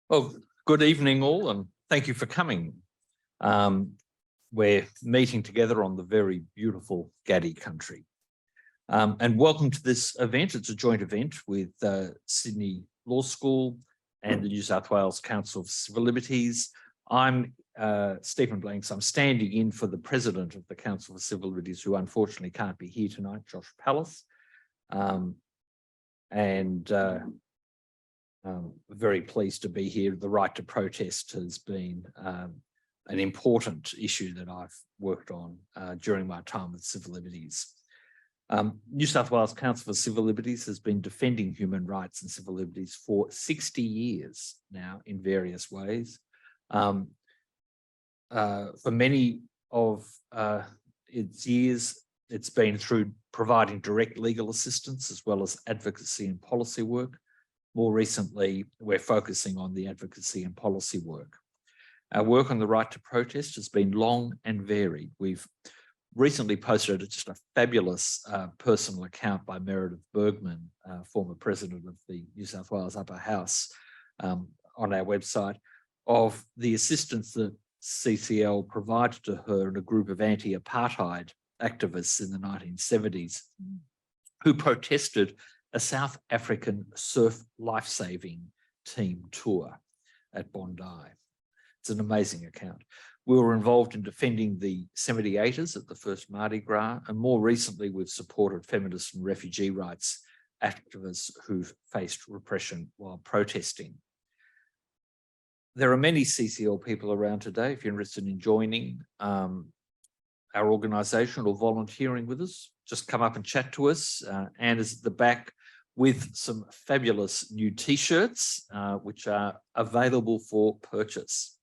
Well, good evening all, and thank you for coming. We're meeting together on the very beautiful Gadi country. And welcome to this event. It's a joint event with Sydney Law School and the New South Wales Council for Civil Liberties. I'm Stephen Blanks. I'm standing in for the President of the Council for Civil Liberties, who unfortunately can't be here tonight, Josh Pallas. Very pleased to be here. The right to protest has been an important issue that I've worked on during my time with Civil Liberties. New South Wales Council for Civil Liberties has been defending human rights and civil liberties for 60 years now in various ways. For many of its years, it's been through providing direct legal assistance as well as advocacy and policy work. More recently, we're focusing on the advocacy and policy work. Our work on the right to protest has been long and varied. We've recently posted just a fabulous personal account by Meredith Bergman, former president of the New South Wales Upper House, on our website, of the assistance that CCL provided to her and a group of anti-apartheid activists in the 1970s who protested a South African surf life-saving team tour at Bondi. It's an amazing account. We were involved in defending the 78ers at the first Mardi Gras, and more recently we've supported feminist and refugee rights activists who've faced repression while protesting. There are many CCL people around today. If you're interested in joining our organisation or volunteering with us, just come up and chat to us. Anne is at the back with some fabulous new t-shirts, which are available for purchase.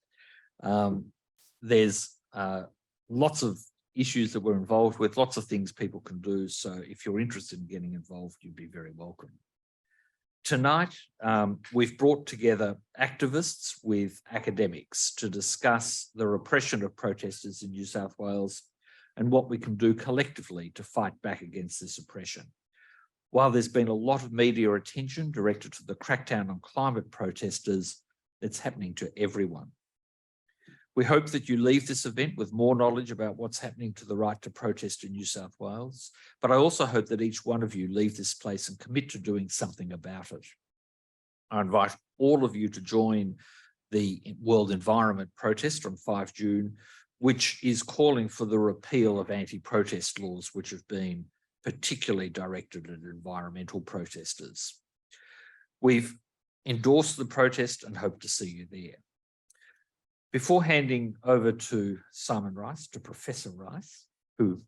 There's lots of issues that we're involved with, lots of things people can do. So if you're interested in getting involved, you'd be very welcome. Tonight, we've brought together activists with academics to discuss the repression of protesters in New South Wales and what we can do collectively to fight back against this oppression. While there's been a lot of media attention directed to the crackdown on climate protesters, it's happening to everyone. We hope that you leave this event with more knowledge about what's happening to the right to protest in New South Wales, but I also hope that each one of you leave this place and commit to doing something about it. I invite all of you to join the World Environment Protest on 5 June, which is calling for the repeal of anti-protest laws which have been particularly directed at environmental protesters. We've endorsed the protest and hope to see you there. Before handing over to Simon Rice, to Professor Rice, who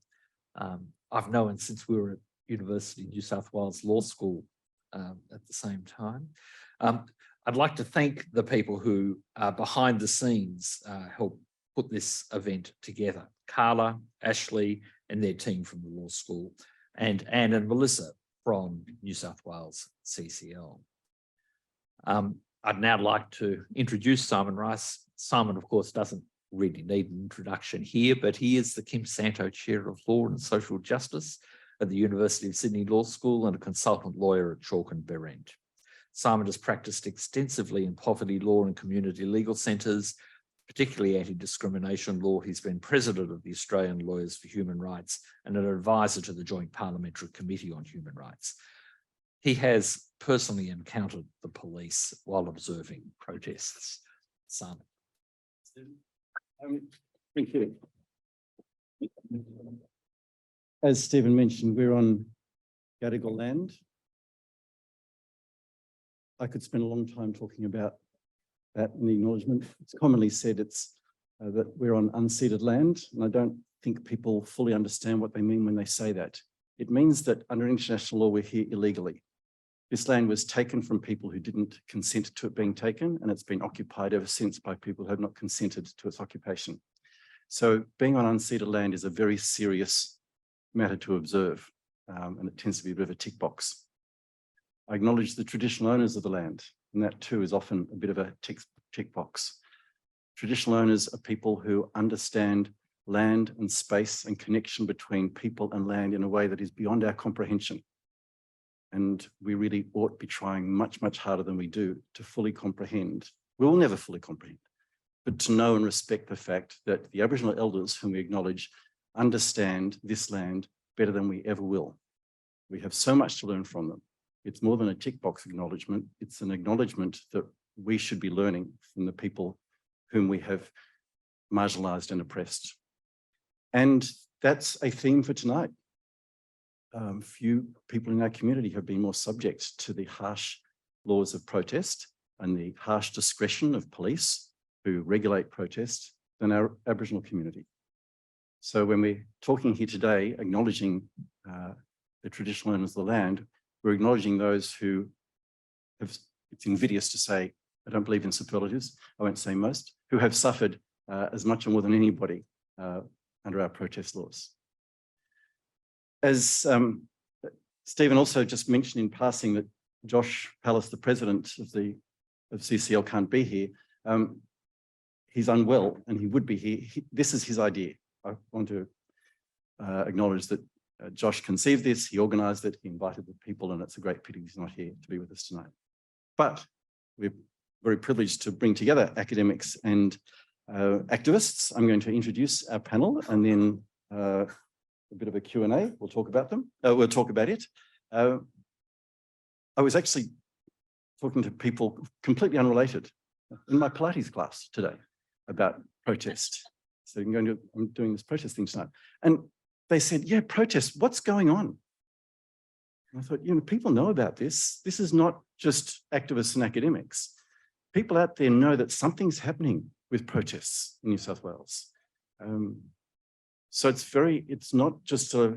I've known since we were at University of New South Wales Law School at the same time, I'd like to thank the people who behind the scenes helped put this event together. Carla, Ashley, and their team from the law school, and Anne and Melissa from New South Wales CCL. I'd now like to introduce Simon Rice. Simon, of course, doesn't really need an introduction here, but he is the Kim Santo Chair of Law and Social Justice at the University of Sydney Law School and a consultant lawyer at Chalk and Berendt. Simon has practiced extensively in poverty law and community legal centres, particularly anti-discrimination law. He's been president of the Australian Lawyers for Human Rights and an advisor to the Joint Parliamentary Committee on Human Rights. He has personally encountered the police while observing protests. Simon. Thank you. As Stephen mentioned, we're on Gadigal land. I could spend a long time talking about that in the acknowledgement. It's commonly said that we're on unceded land, and I don't think people fully understand what they mean when they say that. It means that under international law, we're here illegally. This land was taken from people who didn't consent to it being taken, and it's been occupied ever since by people who have not consented to its occupation. So being on unceded land is a very serious matter to observe, and it tends to be a bit of a tick box. I acknowledge the traditional owners of the land, and that too is often a bit of a tick box. Traditional owners are people who understand land and space and connection between people and land in a way that is beyond our comprehension. And we really ought to be trying much, much harder than we do to fully comprehend we will never fully comprehend, but to know and respect the fact that the Aboriginal elders whom we acknowledge understand this land better than we ever will. We have so much to learn from them. It's more than a tick box acknowledgement. It's an acknowledgement that we should be learning from the people whom we have marginalised and oppressed. And that's a theme for tonight. Few people in our community have been more subject to the harsh laws of protest and the harsh discretion of police who regulate protest than our Aboriginal community. So when we're talking here today, acknowledging the traditional owners of the land, we're acknowledging those who have, it's invidious to say, I don't believe in superlatives, I won't say most, who have suffered as much or more than anybody under our protest laws. As Stephen also just mentioned in passing that Josh Pallas, the president of CCL, can't be here. He's unwell and he would be here. This is his idea. I want to acknowledge that Josh conceived this, he organised it, he invited the people, and it's a great pity he's not here to be with us tonight. But we're very privileged to bring together academics and activists. I'm going to introduce our panel and then a bit of a Q&A. We'll talk about them. We'll talk about it. I was actually talking to people completely unrelated in my Pilates class today about protest. So I'm doing this protest thing tonight. And they said, yeah, protest, what's going on? And I thought, people know about this. This is not just activists and academics. People out there know that something's happening with protests in New South Wales. So it's not just a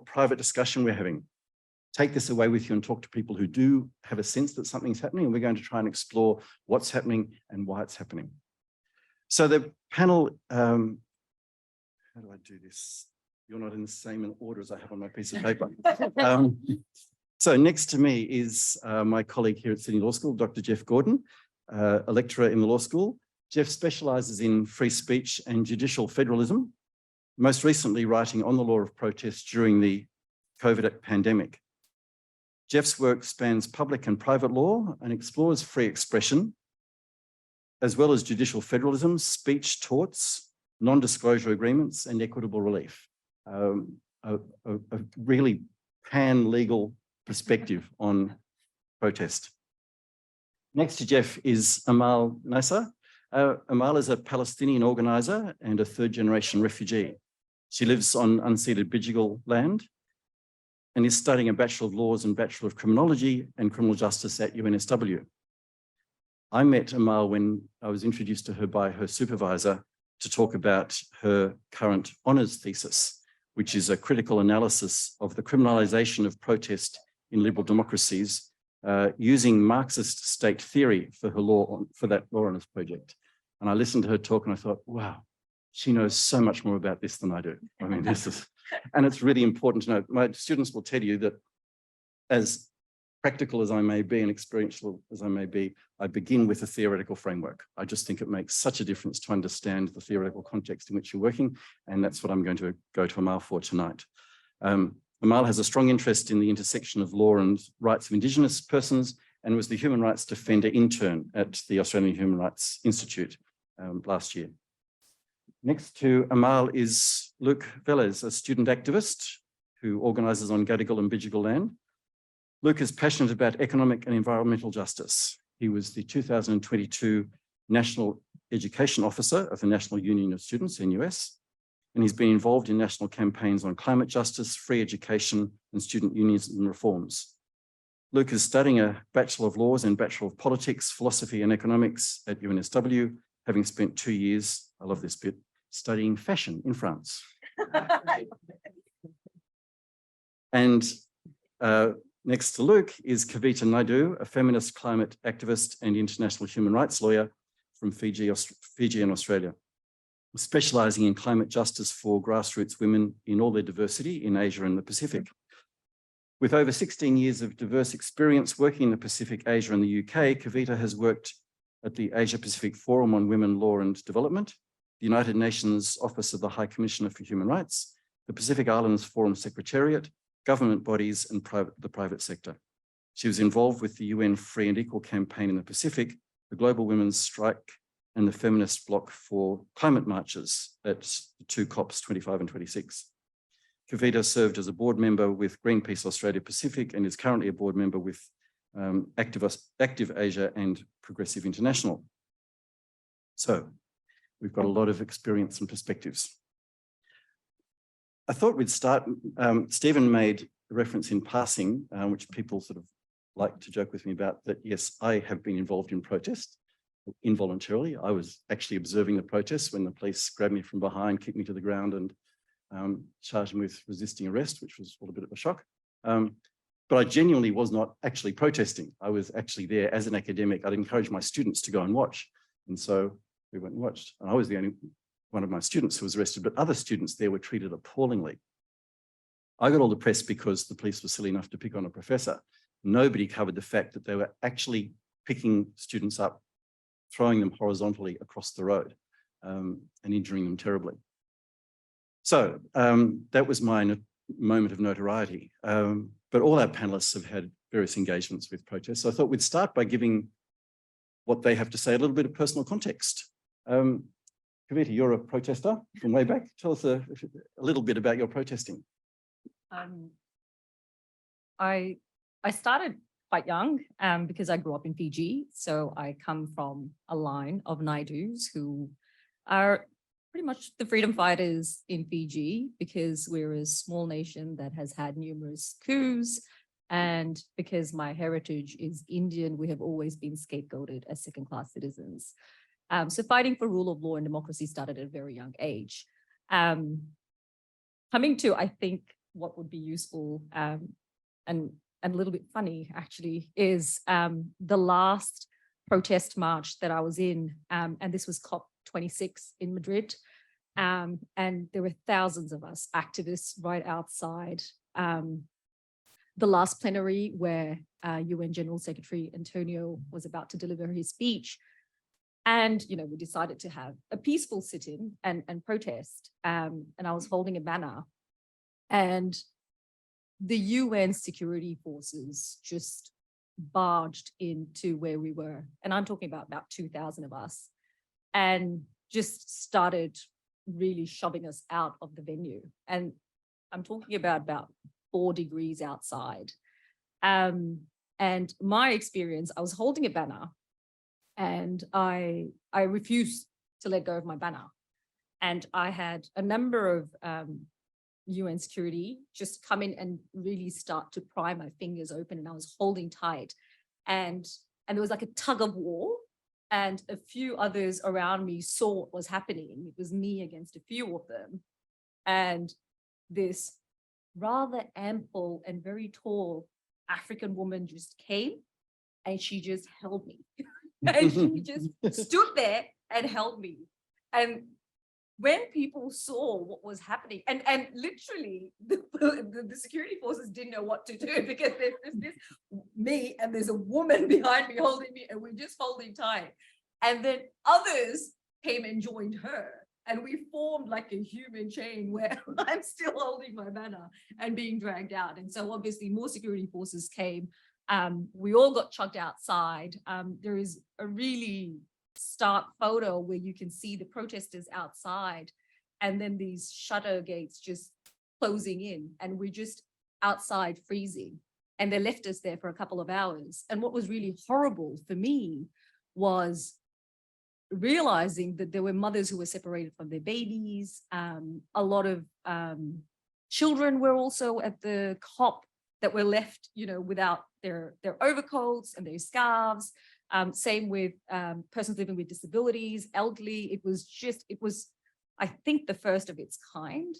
private discussion we're having. Take this away with you and talk to people who do have a sense that something's happening, and we're going to try and explore what's happening and why it's happening. So the panel, how do I do this? You're not in the same order as I have on my piece of paper. So next to me is my colleague here at Sydney Law School, Dr. Jeff Gordon, a lecturer in the law school. Jeff specialises in free speech and judicial federalism, most recently writing on the law of protest during the COVID pandemic. Jeff's work spans public and private law and explores free expression, as well as judicial federalism, speech torts, non-disclosure agreements, and equitable relief. A really pan-legal perspective on protest. Next to Jeff is Amal Nasser. Amal is a Palestinian organiser and a third-generation refugee. She lives on unceded Bidjigal land and is studying a Bachelor of Laws and Bachelor of Criminology and Criminal Justice at UNSW. I met Amal when I was introduced to her by her supervisor to talk about her current honours thesis, which is a critical analysis of the criminalisation of protest in liberal democracies using Marxist state theory for her for that law honours project. And I listened to her talk and I thought, wow, she knows so much more about this than I do. I mean, and it's really important to know. My students will tell you that as practical as I may be and experiential as I may be, I begin with a theoretical framework. I just think it makes such a difference to understand the theoretical context in which you're working, and that's what I'm going to go to Amal for tonight. Amal has a strong interest in the intersection of law and rights of Indigenous persons and was the Human Rights Defender intern at the Australian Human Rights Institute last year. Next to Amal is Luke Velez, a student activist who organises on Gadigal and Bidjigal land. Luke is passionate about economic and environmental justice. He was the 2022 National Education Officer of the National Union of Students, NUS, and he's been involved in national campaigns on climate justice, free education, and student unions and reforms. Luke is studying a Bachelor of Laws and Bachelor of Politics, Philosophy and Economics at UNSW, having spent 2 years, I love this bit, studying fashion in France. And next to Luke is Kavita Naidu, a feminist climate activist and international human rights lawyer from Fiji and Australia, specialising in climate justice for grassroots women in all their diversity in Asia and the Pacific. With over 16 years of diverse experience working in the Pacific, Asia and the UK, Kavita has worked at the Asia Pacific Forum on Women, Law and Development, the United Nations Office of the High Commissioner for Human Rights, the Pacific Islands Forum Secretariat, government bodies and the private sector. She was involved with the UN Free and Equal campaign in the Pacific, the Global Women's Strike and the Feminist Bloc for Climate Marches at the two COPs 25 and 26. Kavita served as a board member with Greenpeace Australia Pacific and is currently a board member with Active Asia and Progressive International. So we've got a lot of experience and perspectives. I thought we'd start, Stephen made a reference in passing, which people sort of like to joke with me about, that yes, I have been involved in protest involuntarily. I was actually observing the protests when the police grabbed me from behind, kicked me to the ground and charged me with resisting arrest, which was a little bit of a shock. But I genuinely was not actually protesting. I was actually there as an academic. I'd encourage my students to go and watch. And so we went and watched. And I was the only one of my students who was arrested, but other students there were treated appallingly. I got all the press because the police were silly enough to pick on a professor. Nobody covered the fact that they were actually picking students up, throwing them horizontally across the road and injuring them terribly. So that was my moment of notoriety. But all our panelists have had various engagements with protests. So I thought we'd start by giving what they have to say, a little bit of personal context. Kavita, you're a protester from way back. Tell us a little bit about your protesting. I started quite young because I grew up in Fiji. So I come from a line of Naidus who are pretty much the freedom fighters in Fiji, because we're a small nation that has had numerous coups. And because my heritage is Indian, we have always been scapegoated as second-class citizens. So fighting for rule of law and democracy started at a very young age. Coming to, I think, what would be useful and a little bit funny, actually, is the last protest march that I was in, and this was COP26 in Madrid. And there were thousands of us activists right outside the last plenary where UN General Secretary Antonio was about to deliver his speech. And, you know, we decided to have a peaceful sit-in and protest. And I was holding a banner, and the UN security forces just barged into where we were. And I'm talking about 2,000 of us, and just started really shoving us out of the venue. And I'm talking about 4 degrees outside. And my experience, I was holding a banner and I refused to let go of my banner. And I had a number of UN security just come in and really start to pry my fingers open, and I was holding tight. And there was like a tug of war, and a few others around me saw what was happening. It was me against a few of them. And this rather ample and very tall African woman just came, and she just held me. And she just stood there and held me. And when people saw what was happening, and literally the security forces didn't know what to do, because there's this me and there's a woman behind me holding me, and we're just holding tight. And then others came and joined her, and we formed like a human chain where I'm still holding my banner and being dragged out. And so obviously more security forces came. We all got chucked outside. There is a really stark photo where you can see the protesters outside, and then these shutter gates just closing in, and we're just outside freezing. And they left us there for a couple of hours. And what was really horrible for me was realizing that there were mothers who were separated from their babies. A lot of children were also at the COP that were left, you know, without their overcoats and their scarves. Same with persons living with disabilities, elderly. It was, I think, the first of its kind.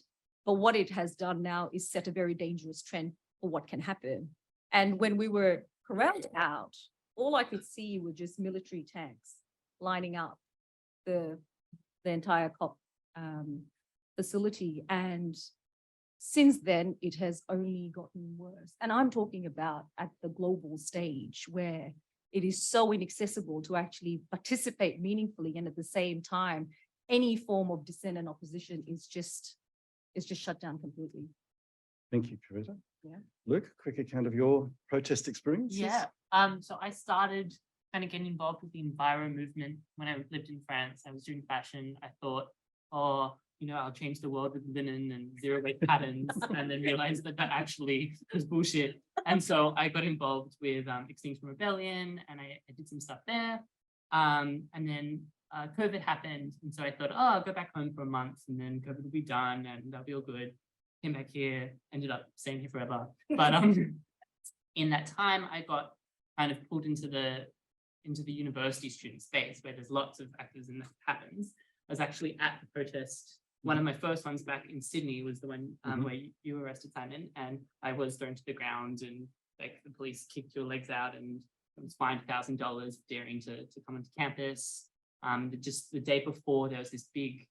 But what it has done now is set a very dangerous trend for what can happen. And when we were corralled out, all I could see were just military tanks lining up the entire COP facility. And since then, it has only gotten worse. And I'm talking about at the global stage, where it is so inaccessible to actually participate meaningfully. And at the same time, any form of dissent and opposition is just shut down completely. Thank you, Kavita. Yeah. Luke, quick account of your protest experiences. Yeah. So I started kind of getting involved with the enviro movement. When I lived in France, I was doing fashion. I thought, oh, you know, I'll change the world with linen and zero waste patterns, and then realized that that actually was bullshit. And so I got involved with Extinction Rebellion, and I did some stuff there. And then COVID happened, and so I thought, oh, I'll go back home for a month, and then COVID will be done, and that'll be all good. Came back here, ended up staying here forever. But in that time, I got kind of pulled into the university student space where there's lots of activism that happens. I was actually at the protest. One of my first ones back in Sydney was the one where you were arrested, Simon, and I was thrown to the ground, and like the police kicked your legs out, and I was fined $1,000 daring to come onto campus. Just the day before, there was this big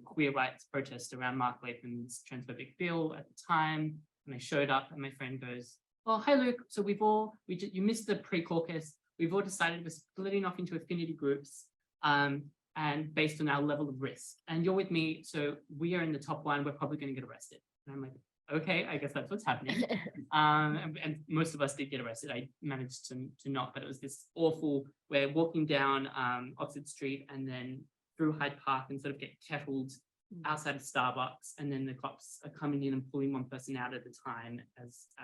queer rights protest around Mark Latham's transphobic bill at the time, and I showed up, and my friend goes, "Oh, hi Luke. So you missed the pre-caucus. We've all decided we're splitting off into affinity groups, and based on our level of risk. And you're with me, so we are in the top one. We're probably going to get arrested." And I'm like, okay, I guess that's what's happening. And most of us did get arrested. I managed to not, but it was this awful. We're walking down Oxford Street and then through Hyde Park and sort of get kettled outside of Starbucks, and then the cops are coming in and pulling one person out at a time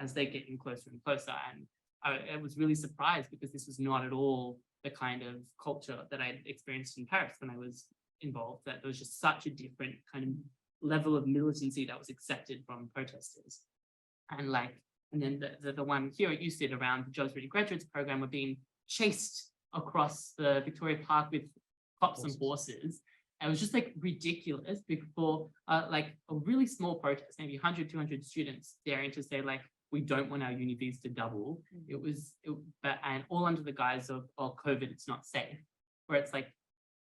as they get in closer and closer. And I was really surprised because this was not at all the kind of culture that I'd experienced in Paris when I was involved, that there was just such a different kind of level of militancy that was accepted from protesters. And then the one here at UCID around the Jobs Ready Graduates program were being chased across the Victoria Park with cops and horses. And it was just like ridiculous before like a really small protest, maybe 100, 200 students daring to say like, we don't want our uni fees to double. And all under the guise of, oh, COVID, it's not safe. Where it's like,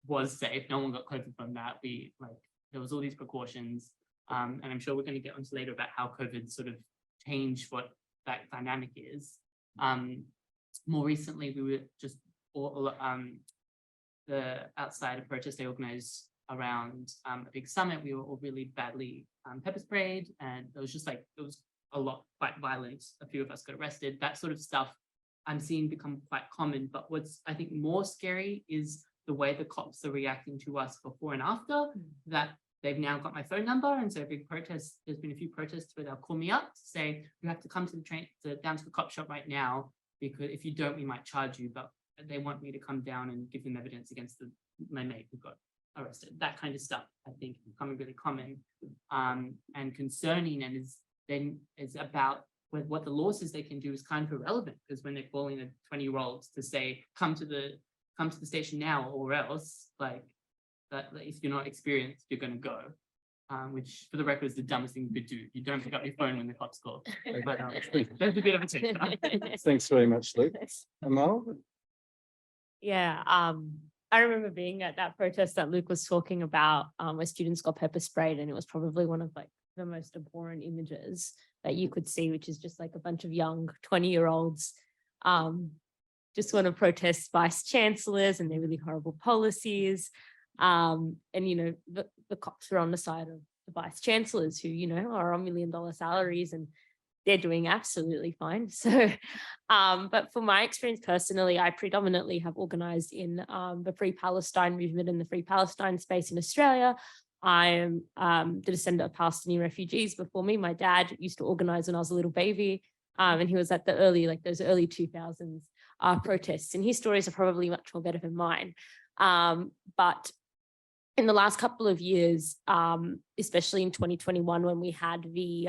was safe. No one got COVID from that. There was all these precautions. And I'm sure we're going to get onto later about how COVID sort of changed what that dynamic is. More recently, we were just outside a protest they organized around a big summit. We were all really badly pepper sprayed, and it was a lot, quite violent. A few of us got arrested. That sort of stuff I'm seeing become quite common. But what's I think more scary is the way the cops are reacting to us before and after, that they've now got my phone number. And so every protest, there's been a few protests where they'll call me up to say, you have to come to the train, down to the cop shop right now, because if you don't, we might charge you. But they want me to come down and give them evidence against my mate who got arrested. That kind of stuff, I think, becoming really common and concerning, and is about what the law says they can do is kind of irrelevant, because when they're calling a 20-year-old to say, come to the station now or else, like that, if you're not experienced, you're going to go. Which for the record is the dumbest thing you could do. You don't pick up your phone when the cops call. But there's a bit of a tip. Thanks very much, Luke. Amal? Yeah, I remember being at that protest that Luke was talking about, where students got pepper sprayed, and it was probably one of like the most abhorrent images that you could see, which is just like a bunch of young 20-year-olds just want to protest vice chancellors and their really horrible policies. And, you know, the cops are on the side of the vice chancellors who, you know, are on $1 million salaries, and they're doing absolutely fine. So, but for my experience personally, I predominantly have organized in the Free Palestine movement and the Free Palestine space in Australia. I am the descendant of Palestinian refugees before me. My dad used to organize when I was a little baby, and he was at the those early 2000s protests, and his stories are probably much more better than mine. But in the last couple of years, especially in 2021, when we had the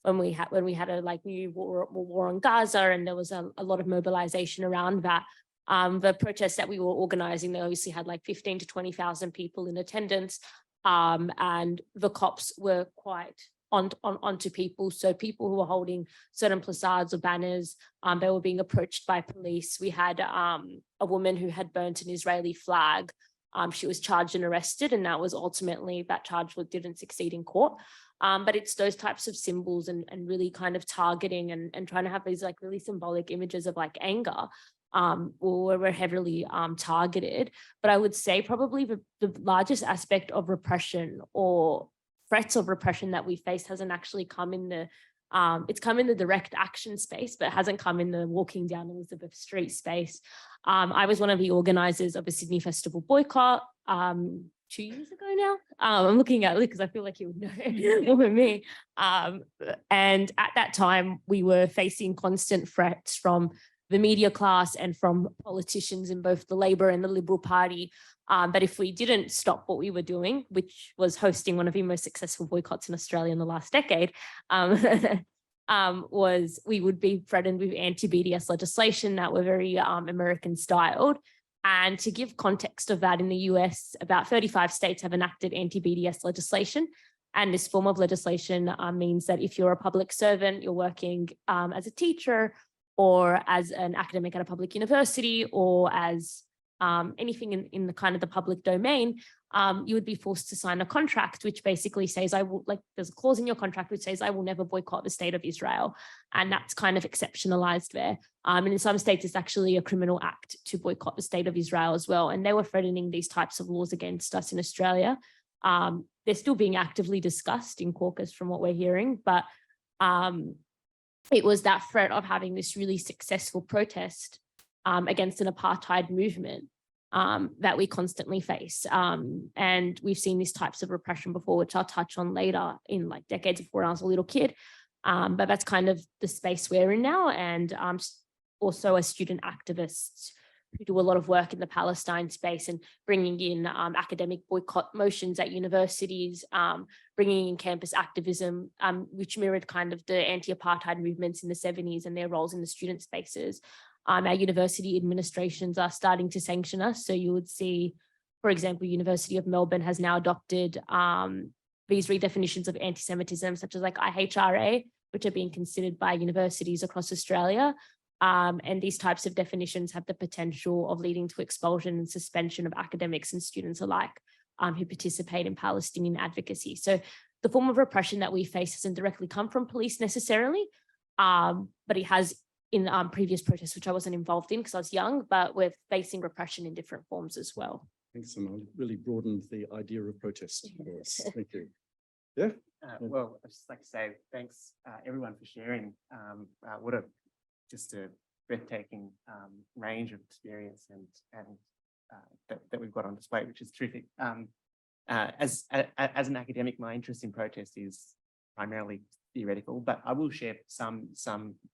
when we had a new war on Gaza, and there was a lot of mobilization around that. The protests that we were organizing, they obviously had like 15 to 20,000 people in attendance, and the cops were quite onto people. So people who were holding certain placards or banners, they were being approached by police. We had a woman who had burnt an Israeli flag. She was charged and arrested, and that charge didn't succeed in court. But it's those types of symbols and really kind of targeting and trying to have these like really symbolic images of like anger, were heavily targeted. But I would say probably the largest aspect of repression or threats of repression that we face hasn't actually come in the It's come in the direct action space, but it hasn't come in the walking down Elizabeth Street space. I was one of the organizers of a Sydney Festival boycott 2 years ago now. I'm looking at Luke because I feel like he would know more than me. And at that time, we were facing constant threats from the media class and from politicians in both the Labor and the Liberal Party. But if we didn't stop what we were doing, which was hosting one of the most successful boycotts in Australia in the last decade, was we would be threatened with anti-BDS legislation that were very American styled. And to give context of that, in the US, about 35 states have enacted anti-BDS legislation. And this form of legislation means that if you're a public servant, you're working as a teacher or as an academic at a public university or as anything in the kind of the public domain, you would be forced to sign a contract, which basically says, there's a clause in your contract which says, I will never boycott the state of Israel. And that's kind of exceptionalized there. And in some states, it's actually a criminal act to boycott the state of Israel as well. And they were threatening these types of laws against us in Australia. They're still being actively discussed in caucus from what we're hearing, but it was that threat of having this really successful protest against an apartheid movement that we constantly face. And we've seen these types of repression before, which I'll touch on later in like decades before I was a little kid. But that's kind of the space we're in now. And also as student activists who do a lot of work in the Palestine space and bringing in academic boycott motions at universities, bringing in campus activism, which mirrored kind of the anti-apartheid movements in the 70s and their roles in the student spaces. Our university administrations are starting to sanction us. So you would see, for example, University of Melbourne has now adopted these redefinitions of anti-Semitism, such as like IHRA, which are being considered by universities across Australia. And these types of definitions have the potential of leading to expulsion and suspension of academics and students alike who participate in Palestinian advocacy. So the form of repression that we face doesn't directly come from police necessarily, but it has in previous protests, which I wasn't involved in because I was young, but we're facing repression in different forms as well. Thanks, Simone. Really broadened the idea of protest for us. Thank you. Yeah. Well, I'd just like to say thanks everyone for sharing. What a breathtaking range of experience and that we've got on display, which is terrific. As an academic, my interest in protest is primarily theoretical, but I will share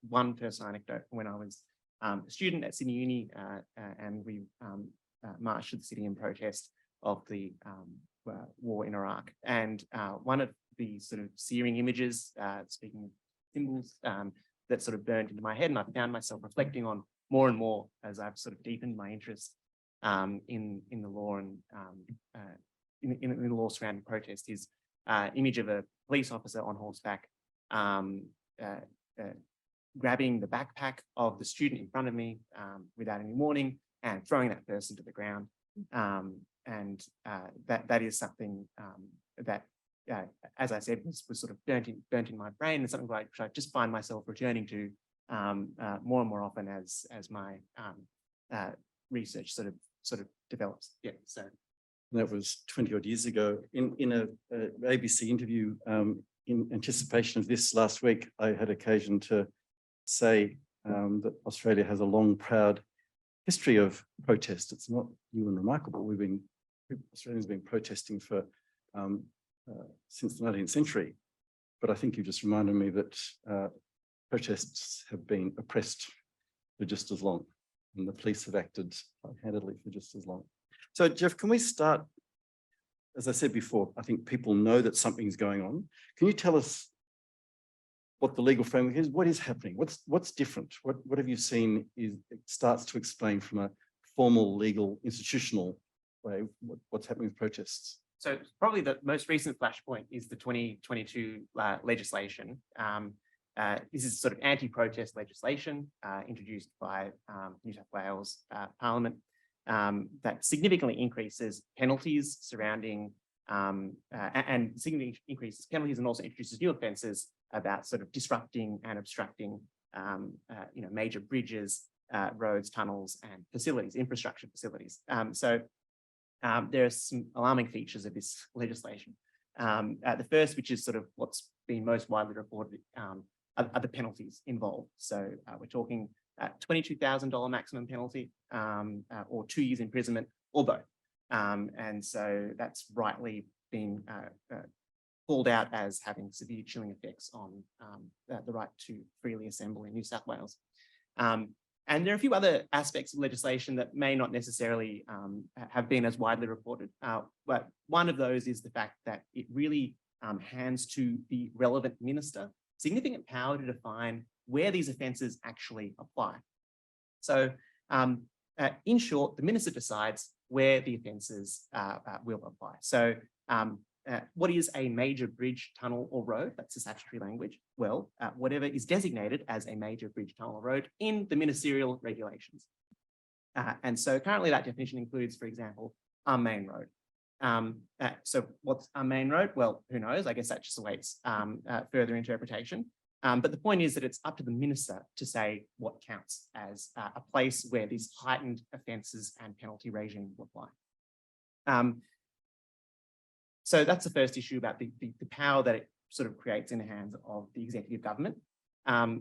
one personal anecdote. When I was a student at Sydney Uni, and we marched to the city in protest of the war in Iraq. And one of the sort of searing images, speaking of symbols, that sort of burned into my head, and I found myself reflecting on more and more as I've sort of deepened my interest in the law and in the law surrounding protest, is image of a police officer on horseback grabbing the backpack of the student in front of me without any warning and throwing that person to the ground. And that is something that, as I said, was sort of burnt in my brain, and something which I just find myself returning to more and more often as my research sort of develops. Yeah, so that was 20 odd years ago. In a ABC interview in anticipation of this last week, I had occasion to say that Australia has a long, proud history of protest. It's not new and remarkable. Australians have been protesting for since the 19th century. But I think you just reminded me that protests have been oppressed for just as long, and the police have acted handedly for just as long. So, Jeff, can we start? As I said before, I think people know that something's going on. Can you tell us what the legal framework is? What is happening? What's different? What have you seen it starts to explain from a formal, legal, institutional way what's happening with protests? So probably the most recent flashpoint is the 2022 legislation. This is sort of anti-protest legislation introduced by New South Wales Parliament that significantly increases penalties surrounding and significantly increases penalties, and also introduces new offences about sort of disrupting and obstructing major bridges, roads, tunnels, and facilities, infrastructure facilities. So there are some alarming features of this legislation. The first, which is sort of what's been most widely reported, are the penalties involved. So we're talking $22,000 maximum penalty, or 2 years imprisonment, or both. And so that's rightly been called out as having severe chilling effects on the right to freely assemble in New South Wales. And there are a few other aspects of legislation that may not necessarily have been as widely reported. But one of those is the fact that it really hands to the relevant minister significant power to define where these offences actually apply. So in short, the minister decides where the offences will apply. So what is a major bridge, tunnel or road? That's the statutory language. Well, whatever is designated as a major bridge, tunnel or road in the ministerial regulations. And so currently that definition includes, for example, our main road. So what's our main road? Well, who knows? I guess that just awaits further interpretation. But the point is that it's up to the minister to say what counts as a place where these heightened offences and penalty regime will apply. So that's the first issue about the power that it sort of creates in the hands of the executive government. Yeah,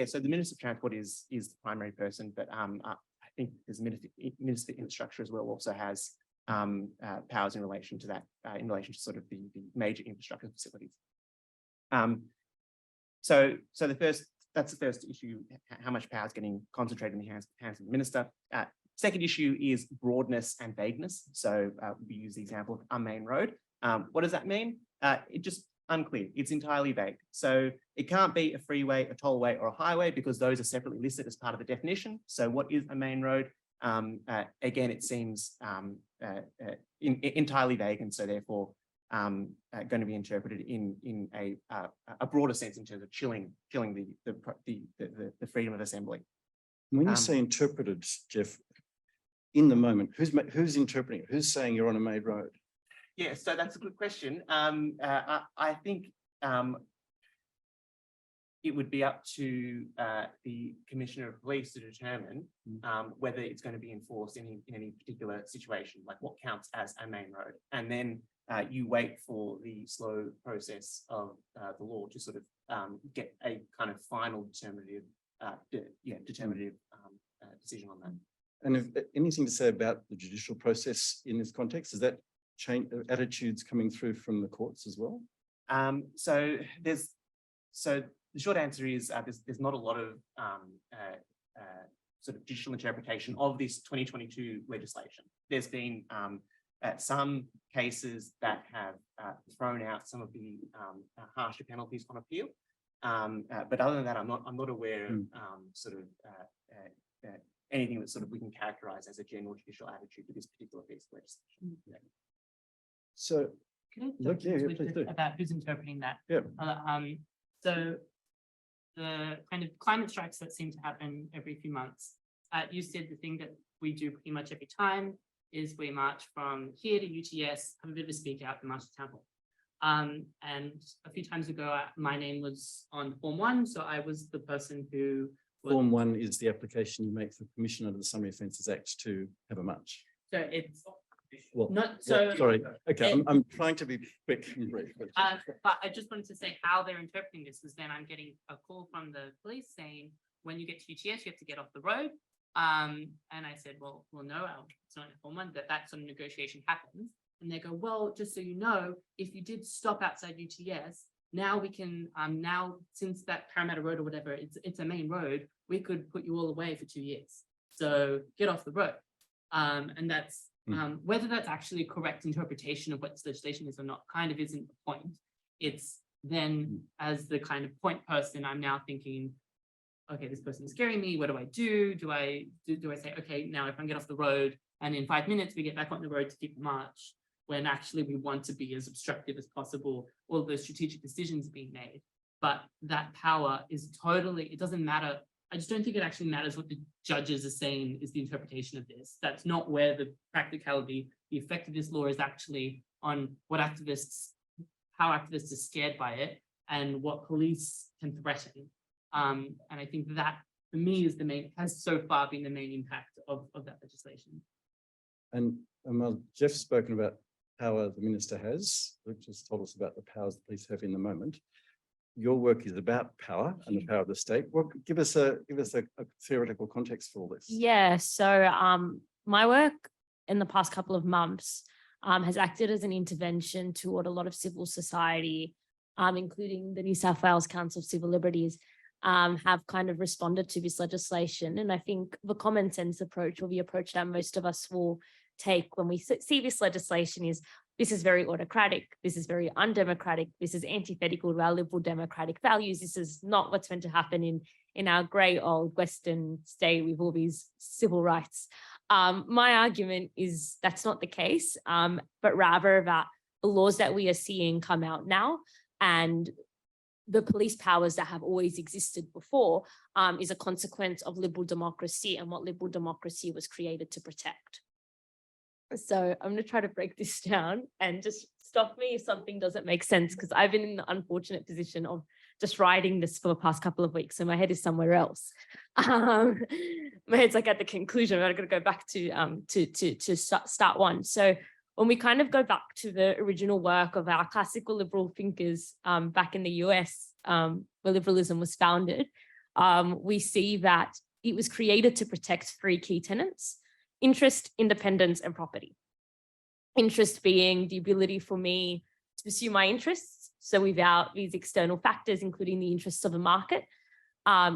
so the Minister of Transport is the primary person, but I think there's Minister of Infrastructure as well also has powers in relation to that, in relation to sort of the major infrastructure facilities. So that's the first issue, how much power is getting concentrated in the hands of the minister. Second issue is broadness and vagueness. So we use the example of a main road. What does that mean? It just unclear. It's entirely vague. So it can't be a freeway, a tollway, or a highway because those are separately listed as part of the definition. So what is a main road? Again, it seems entirely vague, and so therefore going to be interpreted in a broader sense in terms of chilling the freedom of assembly. When you say interpreted, Jeff, in the moment, who's interpreting it? Who's saying you're on a main road? Yeah, so that's a good question. I think it would be up to the Commissioner of Police to determine whether it's going to be enforced in any particular situation, like what counts as a main road. And then you wait for the slow process of the law to sort of get a kind of final determinative decision on that. And if, anything to say about the judicial process in this context? Is that change attitudes coming through from the courts as well? So the short answer is there's not a lot of sort of judicial interpretation of this 2022 legislation. There's been some cases that have thrown out some of the harsher penalties on appeal. But other than that, I'm not aware of sort of anything that sort of we can characterize as a general judicial attitude to this particular piece of legislation. Yeah. So Can I look, jump into please it do. about who's interpreting that? Yeah. So the kind of climate strikes that seem to happen every few months, you said the thing that we do pretty much every time is we march from here to UTS, have a bit of a speak out and march to Town Hall. And a few times ago, my name was on Form 1, so I was the person who Form 1 is the application you make for permission under the Summary Offences Act to have a march. So it's Well, not so. sorry. Okay, I'm trying to be quick and brief. But I just wanted to say how they're interpreting this is then I'm getting a call from the police saying, when you get to UTS, you have to get off the road. And I said, well, no, it's not in Form 1, that sort of negotiation happens. And they go, well, just so you know, if you did stop outside UTS, now we can, now since that Parramatta Road or whatever, it's a main road, we could put you all away for 2 years. So get off the road. And that's, whether that's actually a correct interpretation of what this legislation is or not kind of isn't the point. It's then as the kind of point person, I'm now thinking, okay, this person is scaring me. What do I do? Do I say, okay, now if I can get off the road and in 5 minutes we get back on the road to keep the march, when actually we want to be as obstructive as possible, all those strategic decisions being made. But that power is totally, it doesn't matter. I just don't think it actually matters what the judges are saying is the interpretation of this. That's not where the practicality, the effect of this law is actually on what activists, how activists are scared by it and what police can threaten. And I think that for me is has so far been the main impact of that legislation. And Jeff's spoken about power the minister has. Luke just told us about the powers the police have in the moment. Your work is about power and the power of the state. Give us a theoretical context for all this. Yeah, so my work in the past couple of months has acted as an intervention toward a lot of civil society, including the New South Wales Council of Civil Liberties, have kind of responded to this legislation. And I think the common sense approach, or the approach that most of us will take when we see this legislation, is this is very autocratic, this is very undemocratic, this is antithetical to our liberal democratic values, this is not what's meant to happen in our grey old Western state with all these civil rights. My argument is that's not the case, but rather that the laws that we are seeing come out now and the police powers that have always existed before is a consequence of liberal democracy and what liberal democracy was created to protect. So I'm going to try to break this down and just stop me if something doesn't make sense, because I've been in the unfortunate position of just writing this for the past couple of weeks, so my head is somewhere else. My head's like at the conclusion. I've got to go back to start one. So when we kind of go back to the original work of our classical liberal thinkers back in the US, where liberalism was founded, we see that it was created to protect three key tenets: interest, independence, and property. Interest being the ability for me to pursue my interests, so without these external factors, including the interests of a market.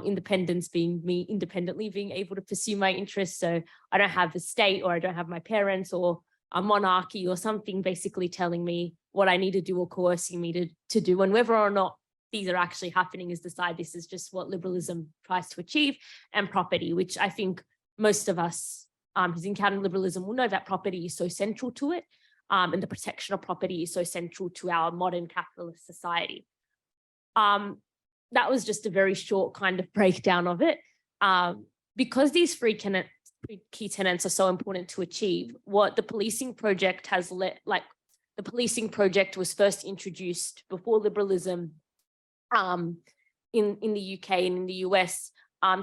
Independence being me independently being able to pursue my interests, so I don't have the state, or I don't have my parents, or a monarchy or something basically telling me what I need to do or coercing me to do, and whether or not these are actually happening is decide. This is just what liberalism tries to achieve. And property, which I think most of us who's encountered liberalism will know that property is so central to it, and the protection of property is so central to our modern capitalist society. That was just a very short kind of breakdown of it. Because these three key tenets are so important to achieve, what the policing project has the policing project was first introduced before liberalism in the UK and in the US,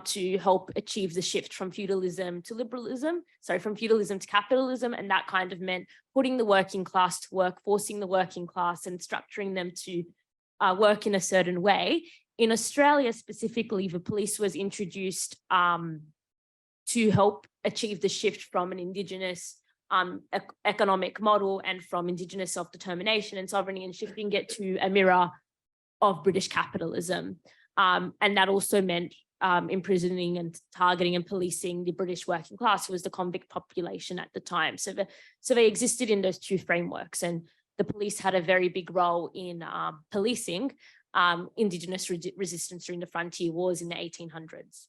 to help achieve the shift from feudalism to liberalism, from feudalism to capitalism. And that kind of meant putting the working class to work, forcing the working class and structuring them to work in a certain way. In Australia specifically, the police was introduced to help achieve the shift from an Indigenous economic model and from Indigenous self-determination and sovereignty, and shifting it to a mirror of British capitalism. And that also meant imprisoning and targeting and policing the British working class, who was the convict population at the time. So they existed in those two frameworks, and the police had a very big role in policing Indigenous resistance during the frontier wars in the 1800s.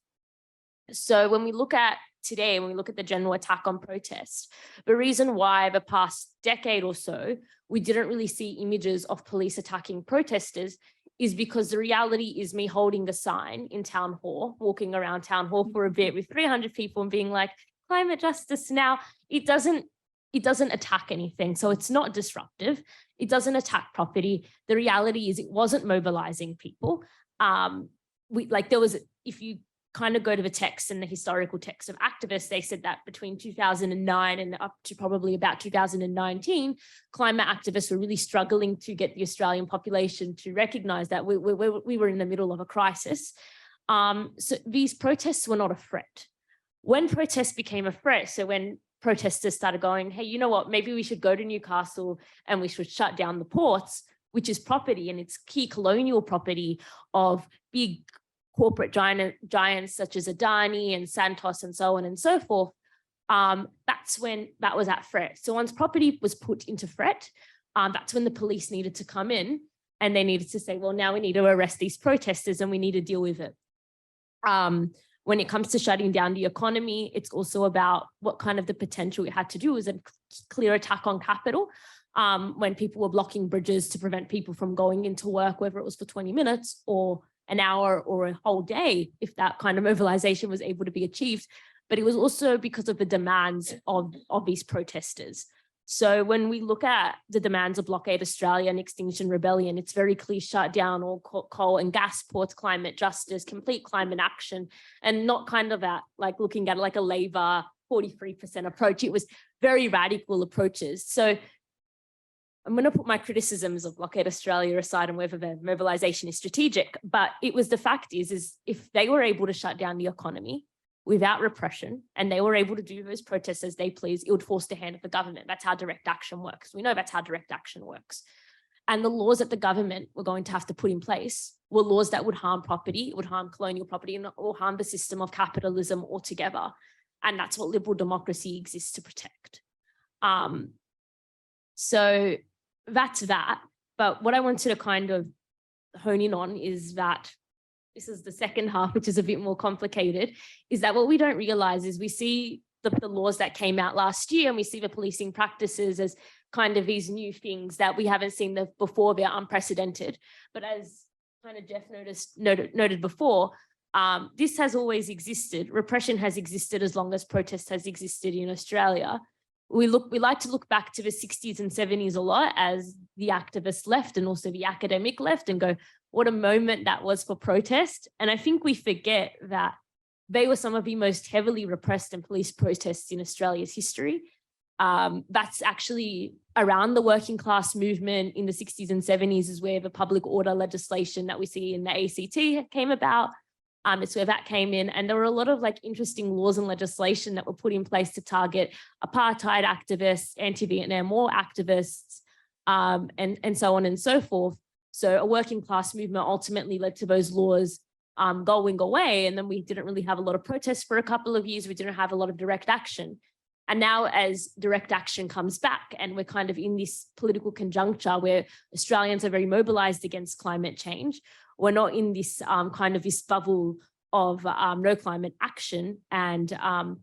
So when we look at today, when we look at the general attack on protest, the reason why the past decade or so we didn't really see images of police attacking protesters is because the reality is me holding a sign in town hall, walking around town hall for a bit with 300 people and being like, climate justice now, it doesn't attack anything. So it's not disruptive. It doesn't attack property. The reality is it wasn't mobilizing people. If you kind of go to the text and the historical text of activists, they said that between 2009 and up to probably about 2019, climate activists were really struggling to get the Australian population to recognize that we were in the middle of a crisis. So these protests were not a threat. When protests became a threat, so when protesters started going, hey, you know what, maybe we should go to Newcastle and we should shut down the ports, which is property, and it's key colonial property of big corporate giants such as Adani and Santos and so on and so forth, that's when that was at threat. So once property was put into threat, that's when the police needed to come in and they needed to say, well, now we need to arrest these protesters and we need to deal with it. When it comes to shutting down the economy, it's also about what kind of the potential it had to do. It was a clear attack on capital. When people were blocking bridges to prevent people from going into work, whether it was for 20 minutes or an hour or a whole day, if that kind of mobilization was able to be achieved. But it was also because of the demands of these protesters. So when we look at the demands of Blockade Australia and Extinction Rebellion, it's very clear: shut down all coal and gas ports, climate justice, complete climate action, and not kind of at like looking at like a Labor 43% approach. It was very radical approaches. So I'm going to put my criticisms of Blockade Australia aside and whether the mobilisation is strategic, but it was the fact is if they were able to shut down the economy without repression and they were able to do those protests as they please, it would force the hand of the government. That's how direct action works. We know that's how direct action works. And the laws that the government were going to have to put in place were laws that would harm property, it would harm colonial property, and or harm the system of capitalism altogether. And that's what liberal democracy exists to protect. So that's that. But what I wanted to kind of hone in on is that this is the second half, which is a bit more complicated, is that what we don't realize is we see the laws that came out last year and we see the policing practices as kind of these new things that we haven't seen before. They're unprecedented. But as kind of Jeff noted before, this has always existed. Repression has existed as long as protest has existed in Australia. We like to look back to the 60s and 70s a lot as the activist left and also the academic left and go, what a moment that was for protest. And I think we forget that they were some of the most heavily repressed and policed protests in Australia's history. That's actually around the working class movement in the 60s and 70s is where the public order legislation that we see in the ACT came about. It's where that came in. And there were a lot of like interesting laws and legislation that were put in place to target apartheid activists, anti-Vietnam War activists, and so on and so forth. So a working class movement ultimately led to those laws going away. And then we didn't really have a lot of protests for a couple of years. We didn't have a lot of direct action. And now as direct action comes back and we're kind of in this political conjuncture where Australians are very mobilized against climate change, we're not in this kind of this bubble of no climate action and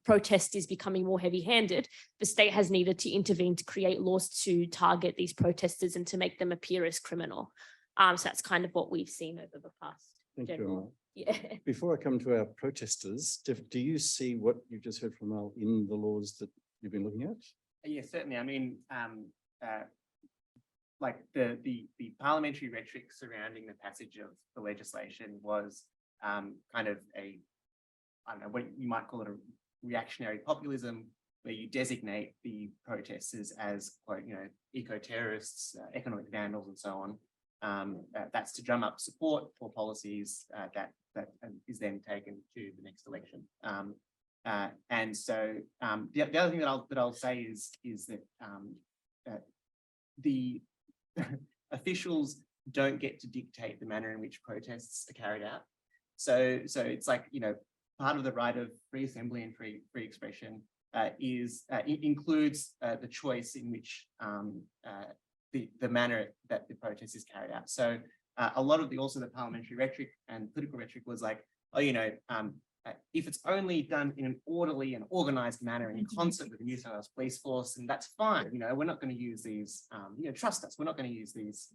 protest is becoming more heavy-handed. The state has needed to intervene to create laws to target these protesters and to make them appear as criminal. So that's kind of what we've seen over the past. Thank you, general. Amal. Yeah. Before I come to our protesters, do you see what you've just heard from Al in the laws that you've been looking at? Yeah, certainly. I mean, like the parliamentary rhetoric surrounding the passage of the legislation was kind of I don't know, what you might call it a reactionary populism, where you designate the protesters as, quote, eco-terrorists, economic vandals, and so on. That's to drum up support for policies that is then taken to the next election. And so the other thing that I'll say is that the officials don't get to dictate the manner in which protests are carried out. So it's like, part of the right of free assembly and free expression includes the choice in which the manner that the protest is carried out. So a lot of the parliamentary rhetoric and political rhetoric was like, if it's only done in an orderly and organized manner in concert with the New South Wales Police Force, and that's fine. We're not going to use these, trust us, we're not going to use these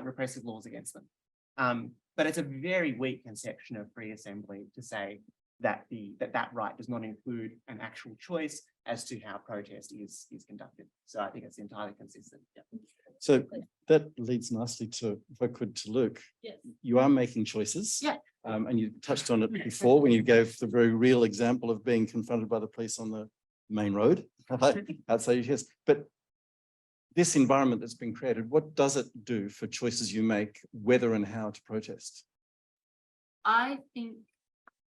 repressive laws against them. But it's a very weak conception of free assembly to say that that right does not include an actual choice as to how protest is conducted. So I think it's entirely consistent. Yeah. So that leads nicely to, if I could, to Luke. Yes. You are making choices. Yeah. And you touched on it before when you gave the very real example of being confronted by the police on the main road outside your house. But this environment that's been created, what does it do for choices you make, whether and how to protest? I think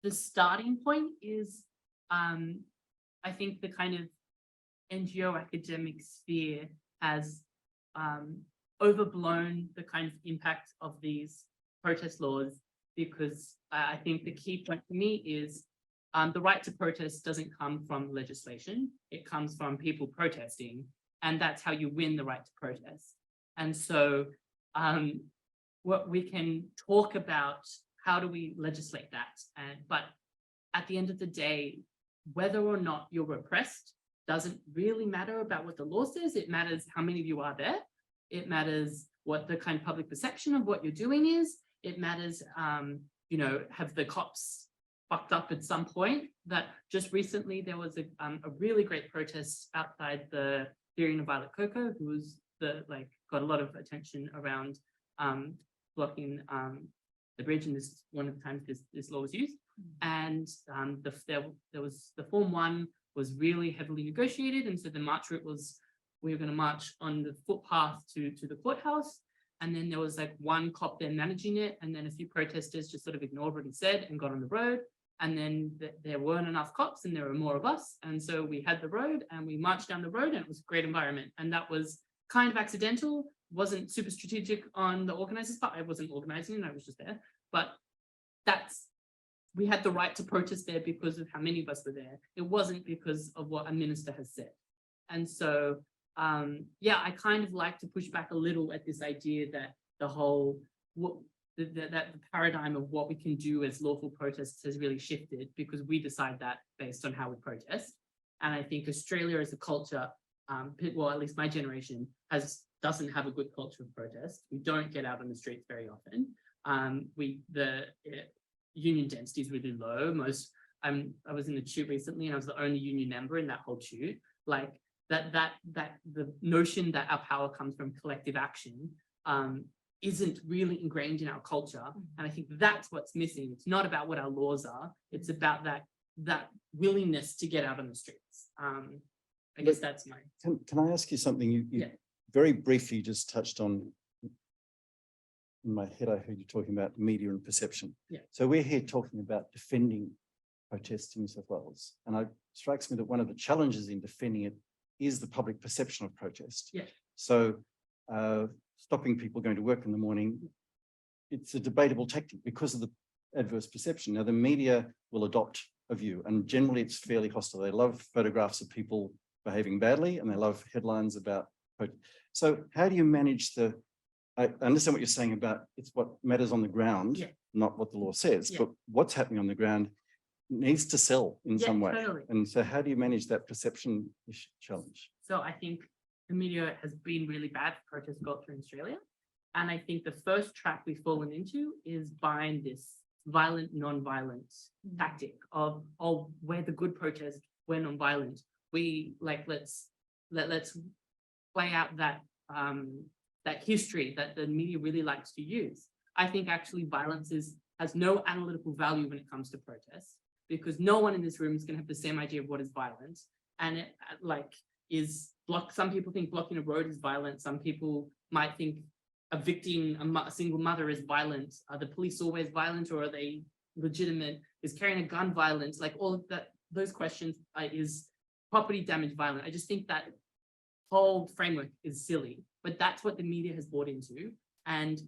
the starting point is, I think the kind of NGO academic sphere has overblown the kind of impact of these protest laws, because I think the key point for me is the right to protest doesn't come from legislation. It comes from people protesting, and that's how you win the right to protest. And so what we can talk about, how do we legislate that? But at the end of the day, whether or not you're repressed doesn't really matter about what the law says. It matters how many of you are there. It matters what the kind of public perception of what you're doing is. It matters, have the cops fucked up at some point? That just recently there was a really great protest outside the Theory of Violet Coco, who was got a lot of attention around blocking the bridge, and this is one of the times this law was used. And there was the Form 1 was really heavily negotiated, and so the march route was we were going to march on the footpath to the courthouse. And then there was like one cop there managing it. And then a few protesters just sort of ignored what he said and got on the road. And then there weren't enough cops and there were more of us. And so we had the road and we marched down the road and it was a great environment. And that was kind of accidental, wasn't super strategic on the organizers' part. I wasn't organizing and I was just there. But we had the right to protest there because of how many of us were there. It wasn't because of what a minister has said. And so, yeah, I kind of like to push back a little at this idea that that the paradigm of what we can do as lawful protests has really shifted, because we decide that based on how we protest. And I think Australia as a culture, well, at least my generation doesn't have a good culture of protest. We don't get out on the streets very often. The union density is really low. I was in the tube recently and I was the only union member in that whole tube. Like the notion that our power comes from collective action isn't really ingrained in our culture. And I think that's what's missing. It's not about what our laws are. It's about that willingness to get out on the streets. I guess that's my... Can I ask you something? You Yeah. very briefly just touched on, in my head, I heard you talking about media and perception. Yeah. So we're here talking about defending protests in New South Wales. And it strikes me that one of the challenges in defending it is the public perception of protest. Yeah. So stopping people going to work in the morning, it's a debatable tactic because of the adverse perception. Now, the media will adopt a view, and generally it's fairly hostile. They love photographs of people behaving badly, and they love headlines about. So how do you manage I understand what you're saying about it's what matters on the ground, Yeah. not what the law says, Yeah. but what's happening on the ground needs to sell in Yeah, some way. totally. And so how do you manage that perception challenge? So I think the media has been really bad for protest culture in Australia. And I think the first trap we've fallen into is buying this violent, non-violent tactic of, oh, we're the good protest, we're non-violent. We let's play out that history that the media really likes to use. I think actually violence has no analytical value when it comes to protests, because no one in this room is going to have the same idea of what is violence. And it some people think blocking a road is violent. Some people might think evicting a single mother is violent. Are the police always violent, or are they legitimate? Is carrying a gun violent? Like all of that, those questions is property damage violent? I just think that whole framework is silly, but that's what the media has bought into. And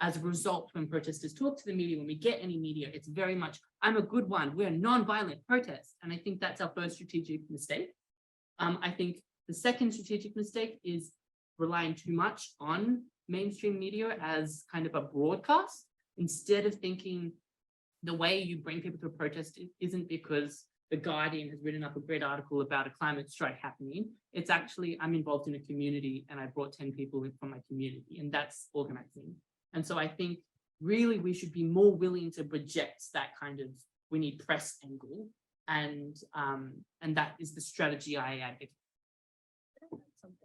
as a result, when protesters talk to the media, when we get any media, it's very much, I'm a good one, we're a non-violent protest. And I think that's our first strategic mistake. I think the second strategic mistake is relying too much on mainstream media as kind of a broadcast, instead of thinking the way you bring people to a protest isn't because The Guardian has written up a great article about a climate strike happening. It's actually, I'm involved in a community and I brought 10 people in from my community, and that's organizing. And so I think really we should be more willing to reject that kind of, we need press angle. And that is the strategy I advocate.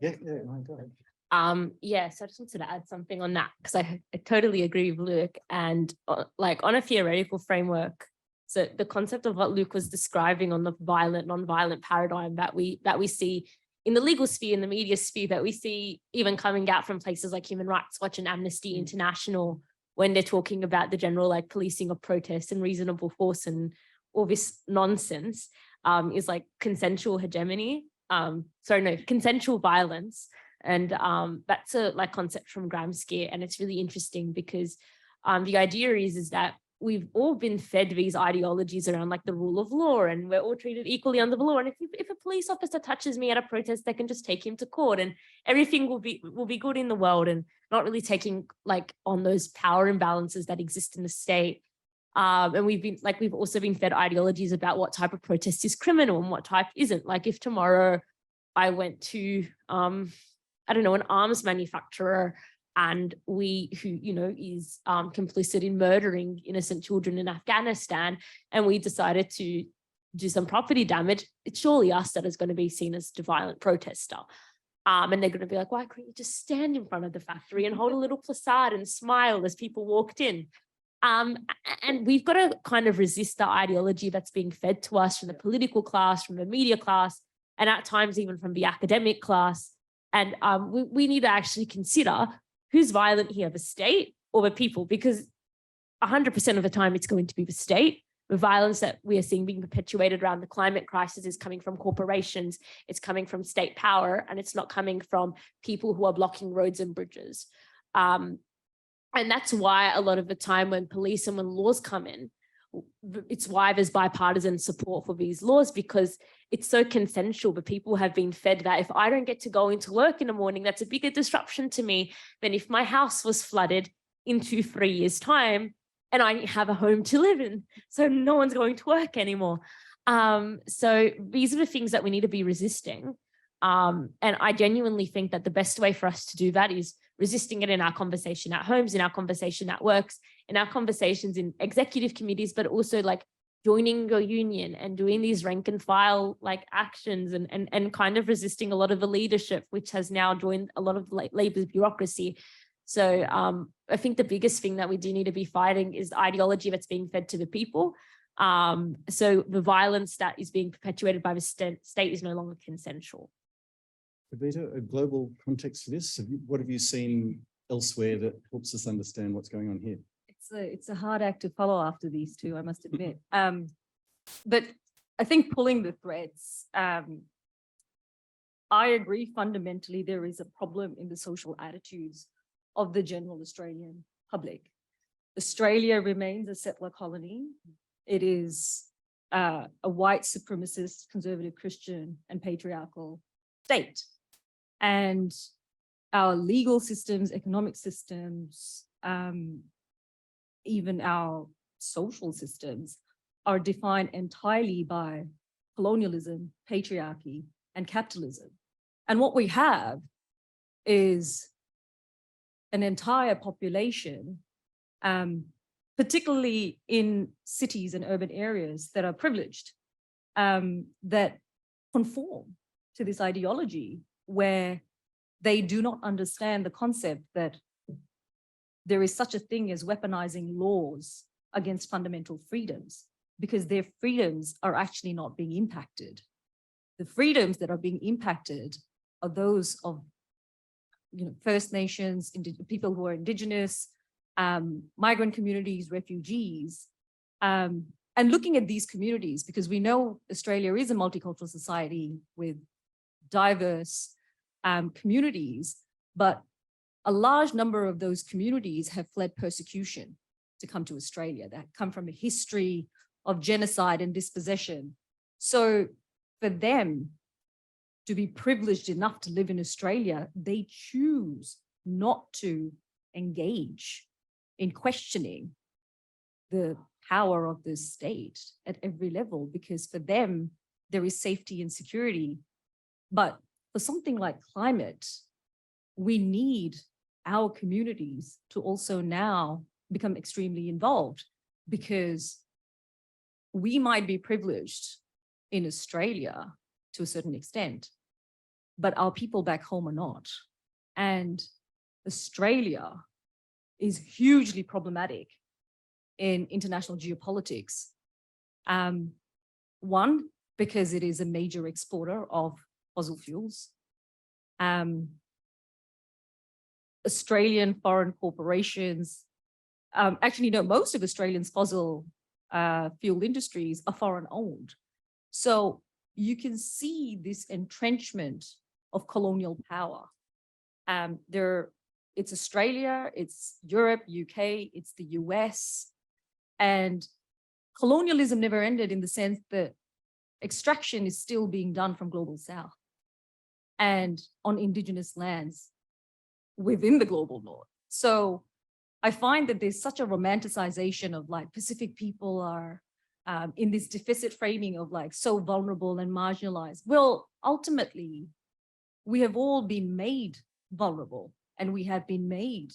Yeah, my God. So I just wanted to add something on that, because I totally agree with Luke. And like on a theoretical framework, so the concept of what Luke was describing on the violent, non-violent paradigm that we see in the legal sphere, in the media sphere, that we see even coming out from places like Human Rights Watch and Amnesty International, when they're talking about the general like policing of protests and reasonable force and all this nonsense, is like consensual hegemony. Consensual violence. And that's a like concept from Gramsci, and it's really interesting because the idea is that we've all been fed these ideologies around like the rule of law, and we're all treated equally under the law. And if a police officer touches me at a protest, they can just take him to court, and everything will be good in the world, and not really taking like on those power imbalances that exist in the state. And we've also been fed ideologies about what type of protest is criminal and what type isn't. Like if tomorrow I went to an arms manufacturer and who is complicit in murdering innocent children in Afghanistan, and we decided to do some property damage, it's surely us that is going to be seen as the violent protester. And they're going to be like, why couldn't you just stand in front of the factory and hold a little placard and smile as people walked in? And we've got to kind of resist the ideology that's being fed to us from the political class, from the media class, and at times even from the academic class, And we need to actually consider who's violent here, the state or the people, because 100% of the time it's going to be the state. The violence that we are seeing being perpetuated around the climate crisis is coming from corporations, it's coming from state power, and it's not coming from people who are blocking roads and bridges. And that's why a lot of the time when police and when laws come in, it's why there's bipartisan support for these laws, because it's so consensual. But people have been fed that if I don't get to go into work in the morning, that's a bigger disruption to me than if my house was flooded into 3 years' time and I have a home to live in. So no one's going to work anymore. So these are the things that we need to be resisting. And I genuinely think that the best way for us to do that is resisting it in our conversation at homes, in our conversation at works, in our conversations in executive committees, but also like joining your union and doing these rank and file like actions and kind of resisting a lot of the leadership, which has now joined a lot of Labor's bureaucracy. So I think the biggest thing that we do need to be fighting is the ideology that's being fed to the people. So the violence that is being perpetuated by the state is no longer consensual. Kavita, a global context for this, what have you seen elsewhere that helps us understand what's going on here? It's a hard act to follow after these two, I must admit. But I think pulling the threads, I agree fundamentally there is a problem in the social attitudes of the general Australian public. Australia remains a settler colony. It is a white supremacist, conservative Christian and patriarchal state. And our legal systems, economic systems, even our social systems are defined entirely by colonialism, patriarchy, and capitalism. And what we have is an entire population, particularly in cities and urban areas that are privileged, that conform to this ideology where they do not understand the concept that there is such a thing as weaponizing laws against fundamental freedoms, because their freedoms are actually not being impacted. The freedoms that are being impacted are those of First Nations, people who are Indigenous, migrant communities, refugees, and looking at these communities, because we know Australia is a multicultural society with diverse communities, but a large number of those communities have fled persecution to come to Australia, that come from a history of genocide and dispossession. So for them to be privileged enough to live in Australia, they choose not to engage in questioning the power of the state at every level, because for them, there is safety and security. But for something like climate, we need our communities to also now become extremely involved, because we might be privileged in Australia to a certain extent, but our people back home are not. And Australia is hugely problematic in international geopolitics. One, because it is a major exporter of fossil fuels. Australian foreign corporations, actually, no, most of Australia's fossil fuel industries are foreign owned. So you can see this entrenchment of colonial power. It's Australia, it's Europe, UK, it's the US, and colonialism never ended in the sense that extraction is still being done from global south and on Indigenous lands within the global north. So I find that there's such a romanticization of like Pacific people are in this deficit framing of like so vulnerable and marginalized. Well, ultimately, we have all been made vulnerable and we have been made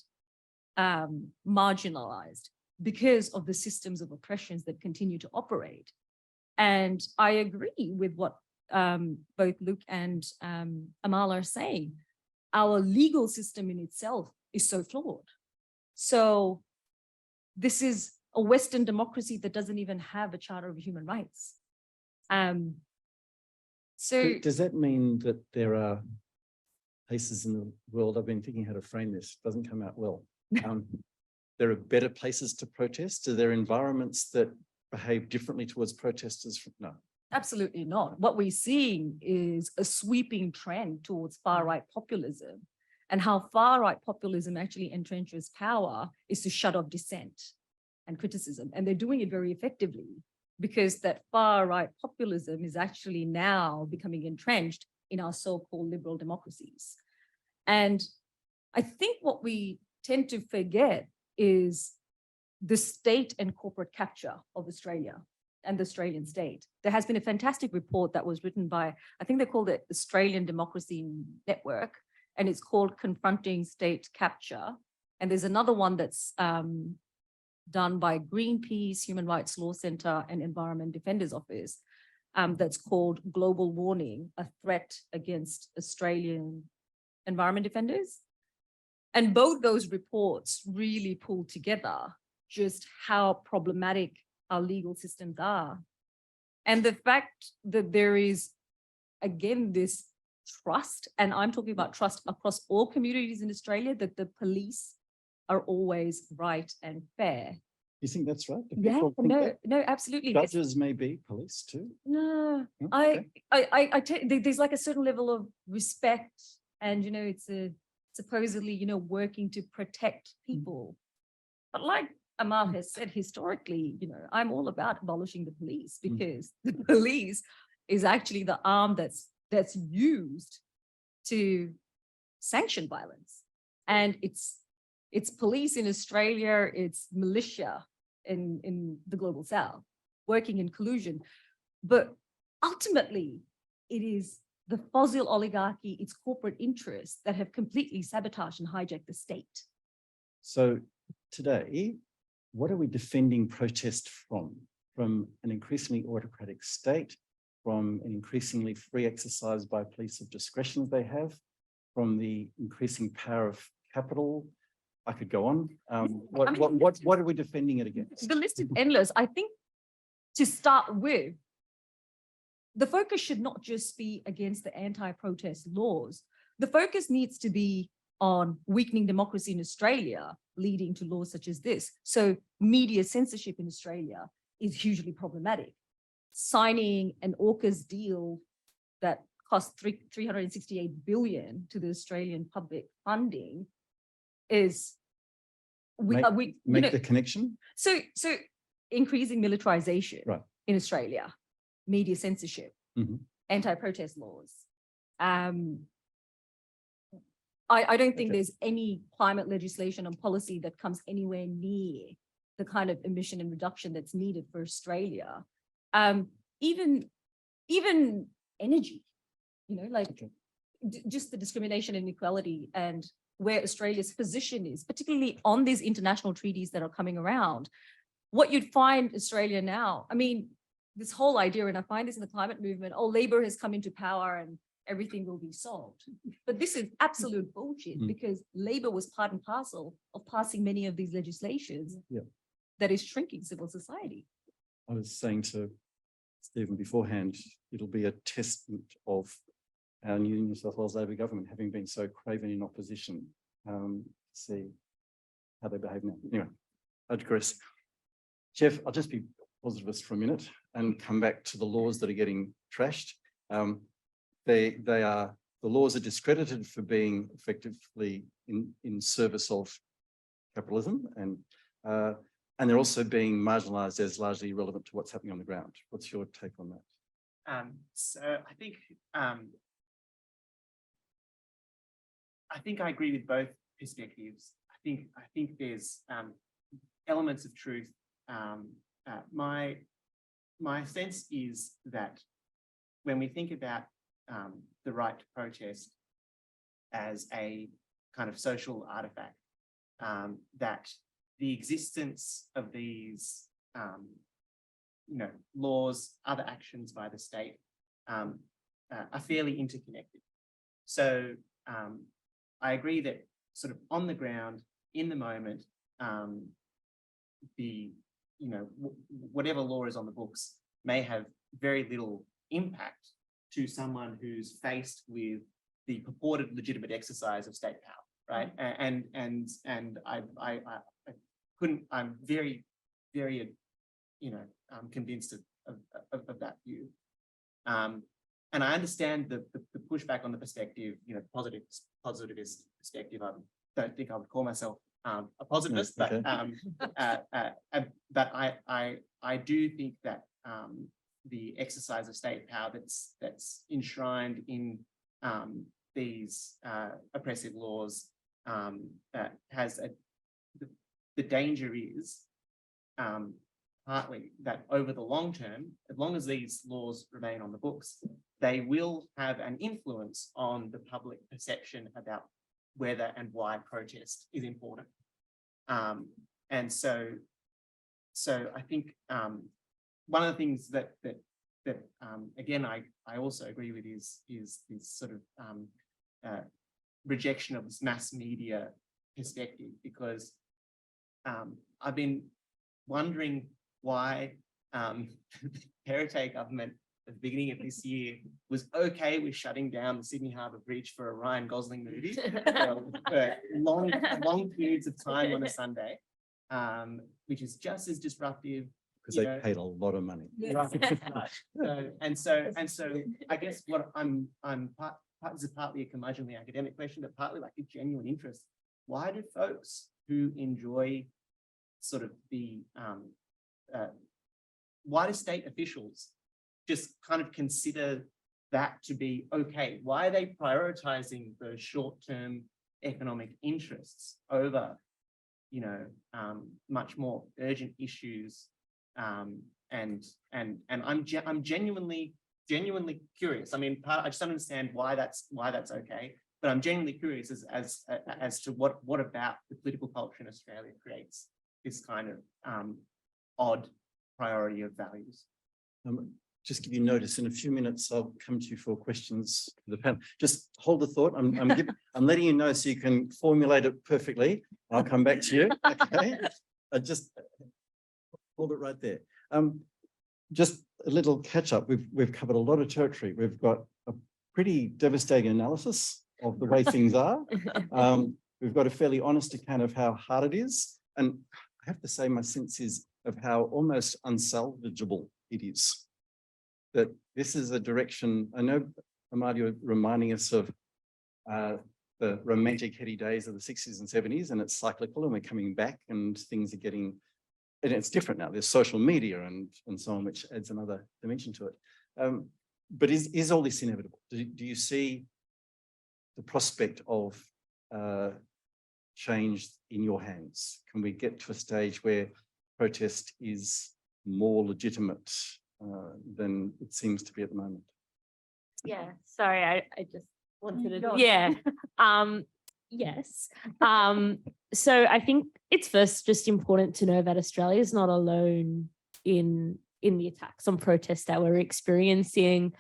marginalized because of the systems of oppressions that continue to operate. And I agree with what both Luke and Amal are saying. Our legal system in itself is so flawed. So this is a Western democracy that doesn't even have a Charter of Human Rights. So Does that mean that there are places in the world, I've been thinking how to frame this, doesn't come out well. There are better places to protest. Are there environments that behave differently towards protesters? No. Absolutely not. What we're seeing is a sweeping trend towards far-right populism, and how far-right populism actually entrenches power is to shut off dissent and criticism. And they're doing it very effectively, because that far-right populism is actually now becoming entrenched in our so-called liberal democracies. And I think what we tend to forget is the state and corporate capture of Australia and the Australian state. There has been a fantastic report that was written by, I think they called it Australian Democracy Network, and it's called Confronting State Capture. And there's another one that's done by Greenpeace, Human Rights Law Centre and Environment Defenders Office, that's called Global Warning, a Threat Against Australian Environment Defenders. And both those reports really pull together just how problematic our legal systems are. And the fact that there is, again, this trust, and I'm talking about trust across all communities in Australia, that the police are always right and fair. You think that's right? Do Yeah, people think no, that? no, absolutely. It's- Judges may be police too. No, No? there's like a certain level of respect, and it's supposedly working to protect people. But like Amal has said, historically, I'm all about abolishing the police, because the police is actually the arm that's used to sanction violence, and it's police in Australia, it's militia in the global south, working in collusion. But ultimately, it is the fossil oligarchy, its corporate interests, that have completely sabotaged and hijacked the state. So today, what are we defending protest from? From an increasingly autocratic state, from an increasingly free exercise by police of discretion they have, from the increasing power of capital? I could go on. What are we defending it against? The list is endless. I think to start with, the focus should not just be against the anti-protest laws. The focus needs to be on weakening democracy in Australia, leading to laws such as this. So media censorship in Australia is hugely problematic. Signing an AUKUS deal that cost 368 billion to the Australian public funding is Make the connection. So increasing militarization Right. in Australia, media censorship, Mhm. anti-protest laws. I don't think Okay. there's any climate legislation and policy that comes anywhere near the kind of emission and reduction that's needed for Australia. Even energy, Okay. just the discrimination and inequality, and where Australia's position is, particularly on these international treaties that are coming around. What you'd find Australia now, this whole idea, and I find this in the climate movement, Labor has come into power and everything will be solved. But this is absolute bullshit, because Labor was part and parcel of passing many of these legislations that is shrinking civil society. I was saying to Stephen beforehand, it'll be a testament of our New South Wales Labor government having been so craven in opposition. See how they behave now. Anyway, I digress. Jeff, I'll just be positivist for a minute and come back to the laws that are getting trashed. The laws are discredited for being effectively in service of capitalism, and they're also being marginalised as largely irrelevant to what's happening on the ground. What's your take on that? So I think I agree with both perspectives. I think there's elements of truth. My sense is that when we think about the right to protest as a kind of social artifact, that the existence of these laws, other actions by the state are fairly interconnected. So I agree that sort of on the ground, in the moment, whatever law is on the books may have very little impact to someone who's faced with the purported legitimate exercise of state power, right? And I couldn't. I'm very, convinced of that view. And I understand the pushback on the perspective, positivist perspective. I don't think I would call myself a positivist, Okay. but I do think that the exercise of state power that's enshrined in these oppressive laws has the danger is partly that over the long term, as long as these laws remain on the books, they will have an influence on the public perception about whether and why protest is important. And so I think one of the things that again I also agree with is this sort of rejection of this mass media perspective, because I've been wondering why the Perrottet government at the beginning of this year was okay with shutting down the Sydney Harbour Bridge for a Ryan Gosling movie for long periods of time on a Sunday, which is just as disruptive. Because they paid a lot of money. Right. And so I guess what this is partly a curmudgeonly academic question, but partly like a genuine interest. Why do folks who enjoy sort of the why do state officials just kind of consider that to be okay? Why are they prioritizing the short-term economic interests over, much more urgent issues? And I'm genuinely curious. I mean, I just don't understand why that's okay. But I'm genuinely curious as to what about the political culture in Australia creates this kind of odd priority of values. Just give you notice, in a few minutes, I'll come to you for questions for the panel. Just hold the thought. I'm letting you know so you can formulate it perfectly. I'll come back to you. Okay. Just hold it right there. Just a little catch up. We've covered a lot of territory. We've got a pretty devastating analysis of the way things are. We've got a fairly honest account of how hard it is. And I have to say my sense is of how almost unsalvageable it is. That this is a direction, I know, Amadi, you're reminding us of the romantic heady days of the 60s and 70s, and it's cyclical and we're coming back and things are getting, and it's different now. There's social media and so on, which adds another dimension to it. But is all this inevitable? Do you see the prospect of change in your hands? Can we get to a stage where protest is more legitimate than it seems to be at the moment? Yeah, sorry, I just wanted to, yes. So I think it's first just important to know that Australia is not alone in the attacks on protests that we're experiencing.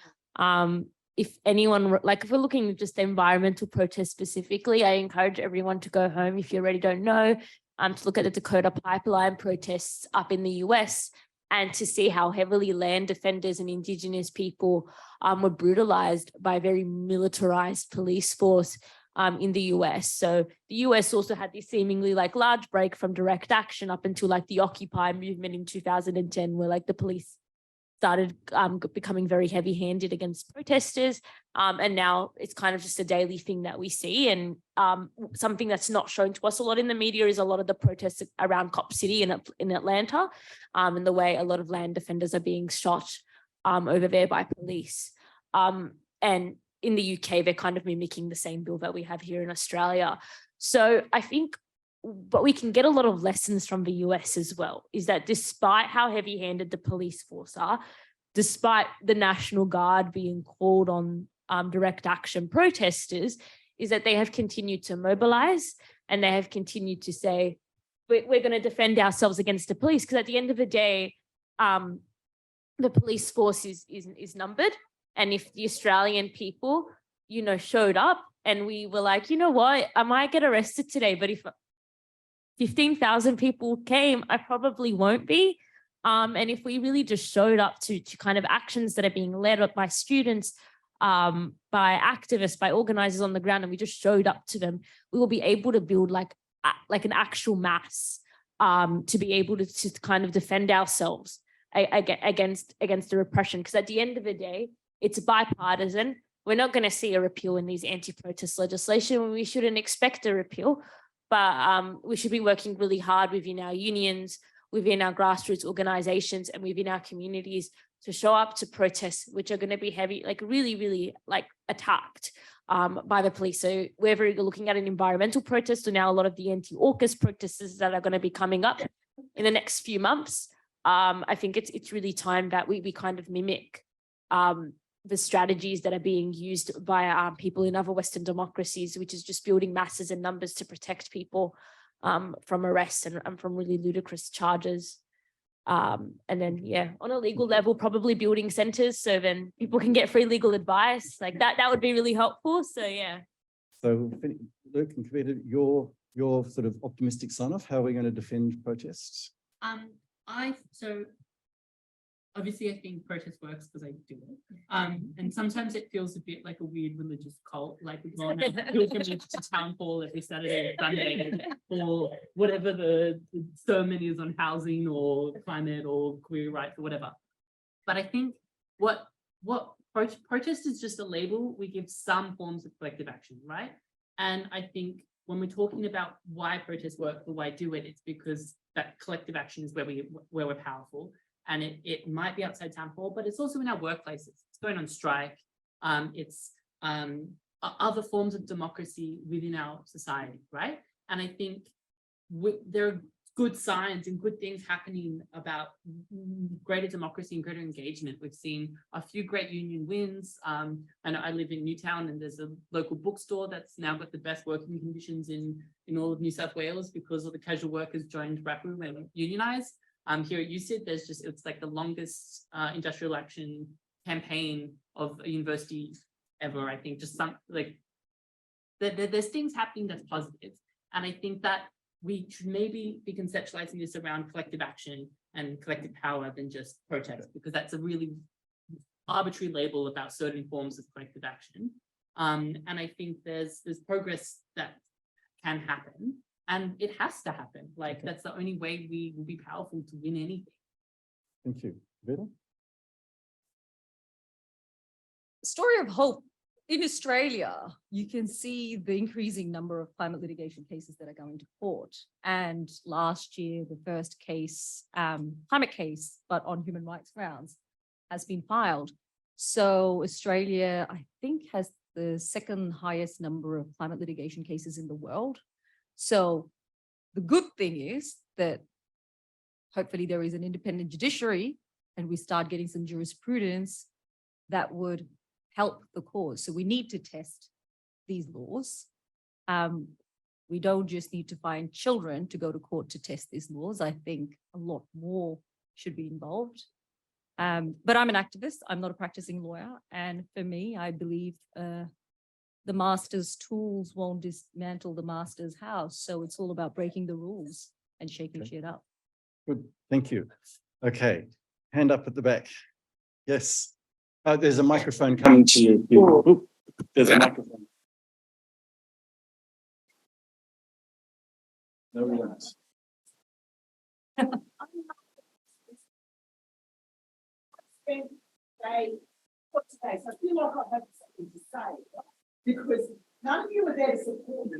If anyone, if we're looking at just environmental protests specifically, I encourage everyone to go home, if you already don't know, to look at the Dakota pipeline protests up in the US and to see how heavily land defenders and Indigenous people were brutalized by a very militarized police force in the US. So the US also had this seemingly large break from direct action up until the Occupy movement in 2010, where the police started becoming very heavy-handed against protesters. And now it's kind of just a daily thing that we see. And something that's not shown to us a lot in the media is a lot of the protests around Cop City in Atlanta, and the way a lot of land defenders are being shot over there by police. And in the UK, they're kind of mimicking the same bill that we have here in Australia. So I think but we can get a lot of lessons from the US as well, is that despite how heavy-handed the police force are, despite the National Guard being called on direct action protesters, is that they have continued to mobilize and they have continued to say, we're going to defend ourselves against the police, because at the end of the day, the police force is numbered. And if the Australian people, showed up and we were like, you know what, I might get arrested today, but if 15,000 people came, I probably won't be. And if we really just showed up to kind of actions that are being led up by students, by activists, by organizers on the ground, and we just showed up to them, we will be able to build like an actual mass to be able to kind of defend ourselves against the repression. Because at the end of the day, it's bipartisan. We're not going to see a repeal in these anti-protest legislation. We shouldn't expect a repeal, but we should be working really hard within our unions, within our grassroots organizations, and within our communities to show up to protests, which are going to be heavy, like really, really like attacked by the police. So whether you're looking at an environmental protest or now a lot of the anti-AUKUS protests that are going to be coming up in the next few months, I think it's really time that we kind of mimic the strategies that are being used by people in other Western democracies, which is just building masses and numbers to protect people from arrest and from really ludicrous charges. And then, yeah, on a legal level, probably building centers so then people can get free legal advice. Like that would be really helpful. So, yeah. So Luke and Kavita, your sort of optimistic sign off, how are we going to defend protests? So obviously I think protest works because I do it. And sometimes it feels a bit like a weird religious cult, like we're going on a pilgrimage to town hall every Saturday or Sunday, or whatever the sermon is on housing or climate or queer rights or whatever. But I think what protest is just a label we give some forms of collective action, right? And I think when we're talking about why protests work or why do it, it's because that collective action is where we're powerful. And it might be outside town hall, but it's also in our workplaces. It's going on strike. It's other forms of democracy within our society, right? And I think there are good signs and good things happening about greater democracy and greater engagement. We've seen a few great union wins. I know I live in Newtown and there's a local bookstore that's now got the best working conditions in all of New South Wales because all the casual workers joined RAPU and unionized. Here at UCID, it's like the longest industrial action campaign of a university ever. I think just there's things happening that's positive. And I think that we should maybe be conceptualizing this around collective action and collective power than just protest, because that's a really arbitrary label about certain forms of collective action. And I think there's progress that can happen. And it has to happen. Like, that's the only way we will be powerful to win anything. Thank you. Kavita? Story of hope. In Australia, you can see the increasing number of climate litigation cases that are going to court. And last year, the first case, climate case, but on human rights grounds, has been filed. So Australia, I think, has the second highest number of climate litigation cases in the world. So the good thing is that hopefully there is an independent judiciary and we start getting some jurisprudence that would help the cause. So we need to test these laws. We don't just need to find children to go to court to test these laws. I think a lot more should be involved. But I'm an activist. I'm not a practicing lawyer. And for me, I believe the master's tools won't dismantle the master's house. So it's all about breaking the rules and shaking shit up. Good, thank you. Okay, hand up at the back. Yes, there's a microphone coming to you. Ooh, there's a microphone. No realize. I feel like I have something to say, because none of you were there to support me.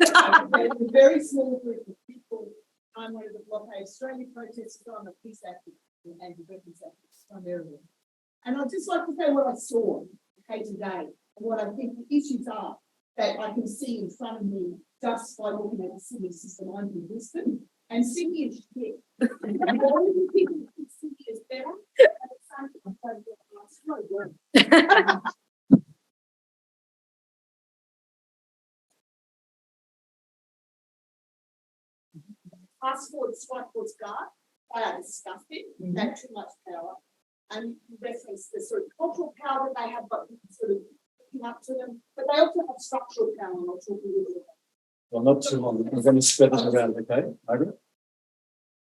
There's a very small group of people. I'm one of the Blockade Australia protesters. I'm a peace activist and weapons activist primarily. And I'd just like to say what I saw today and what I think the issues are that I can see in front of me just by looking at the Sydney system. I'm in Brisbane, and Sydney is shit. And all of the people think Sydney is better. At the same time, I don't get Passport, strike force guard, they are disgusting. They have too much power. And you reference the sort of cultural power that they have, but sort of looking up to them. But they also have structural power, and I'll talk a little bit about. Well, not too long. We're going to spread it around, okay? Margaret?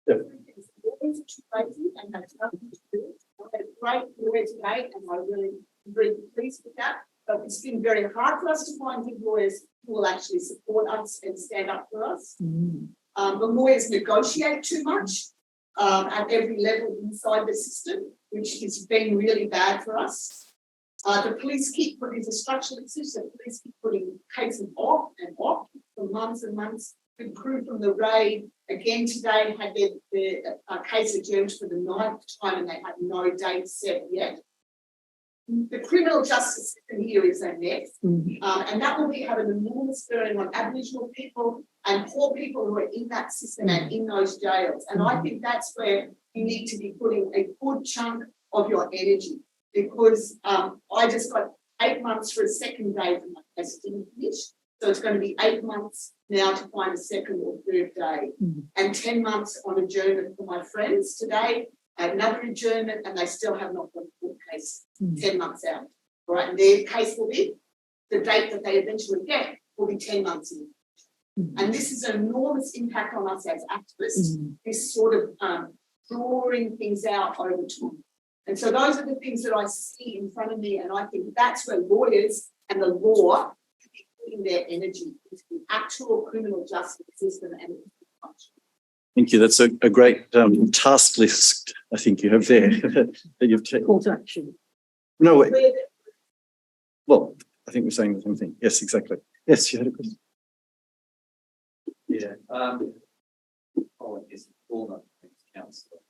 Yeah. Lawyers are too lazy and have nothing to do. I had a great lawyer today, and I really, really pleased with that. But it's been very hard for us to find good lawyers who will actually support us and stand up for us. The lawyers negotiate too much at every level inside the system, which has been really bad for us. The police keep putting, there's a structural issue, the police keep putting cases off and off for months and months. The crew from the raid, again today, had their case adjourned for the 9th time and they have no date set yet. The criminal justice system here is a mess, and that will have an enormous bearing on Aboriginal people and poor people who are in that system and in those jails. And I think that's where you need to be putting a good chunk of your energy, because I just got 8 months for a second day for my case didn't finish. So it's going to be 8 months now to find a second or third day, and 10 months on adjournment for my friends today. Another adjournment, and they still have not got a court case 10 months out, right? And their case will be, the date that they eventually get will be 10 months in. And this is an enormous impact on us as activists, this sort of drawing things out over time. And so those are the things that I see in front of me, and I think that's where lawyers and the law should be putting their energy into the actual criminal justice system and function. Thank you. That's a great task list, I think you have there that you've taken. Call to action. No, wait. Well, I think we're saying the same thing. Yes, exactly. Yes, you had a question. Yeah. Oh, it's former councillor.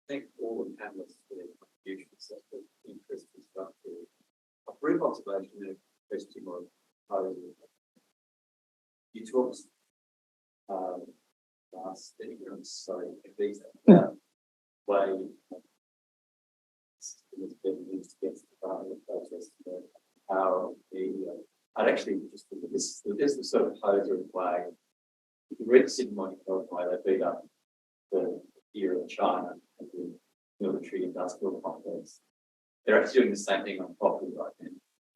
Thank all the panelists for their contributions. That's the interesting stuff. A brief observation and a question or proposal. You talked last ignorance, sorry, these about way was being used against the parliament protest, the power of media. I'd actually just think that this is the sort of poser in way. You can read the Sydney Morning Herald why they beat up the fear of China and the military industrial complex. They're actually doing the same thing on property right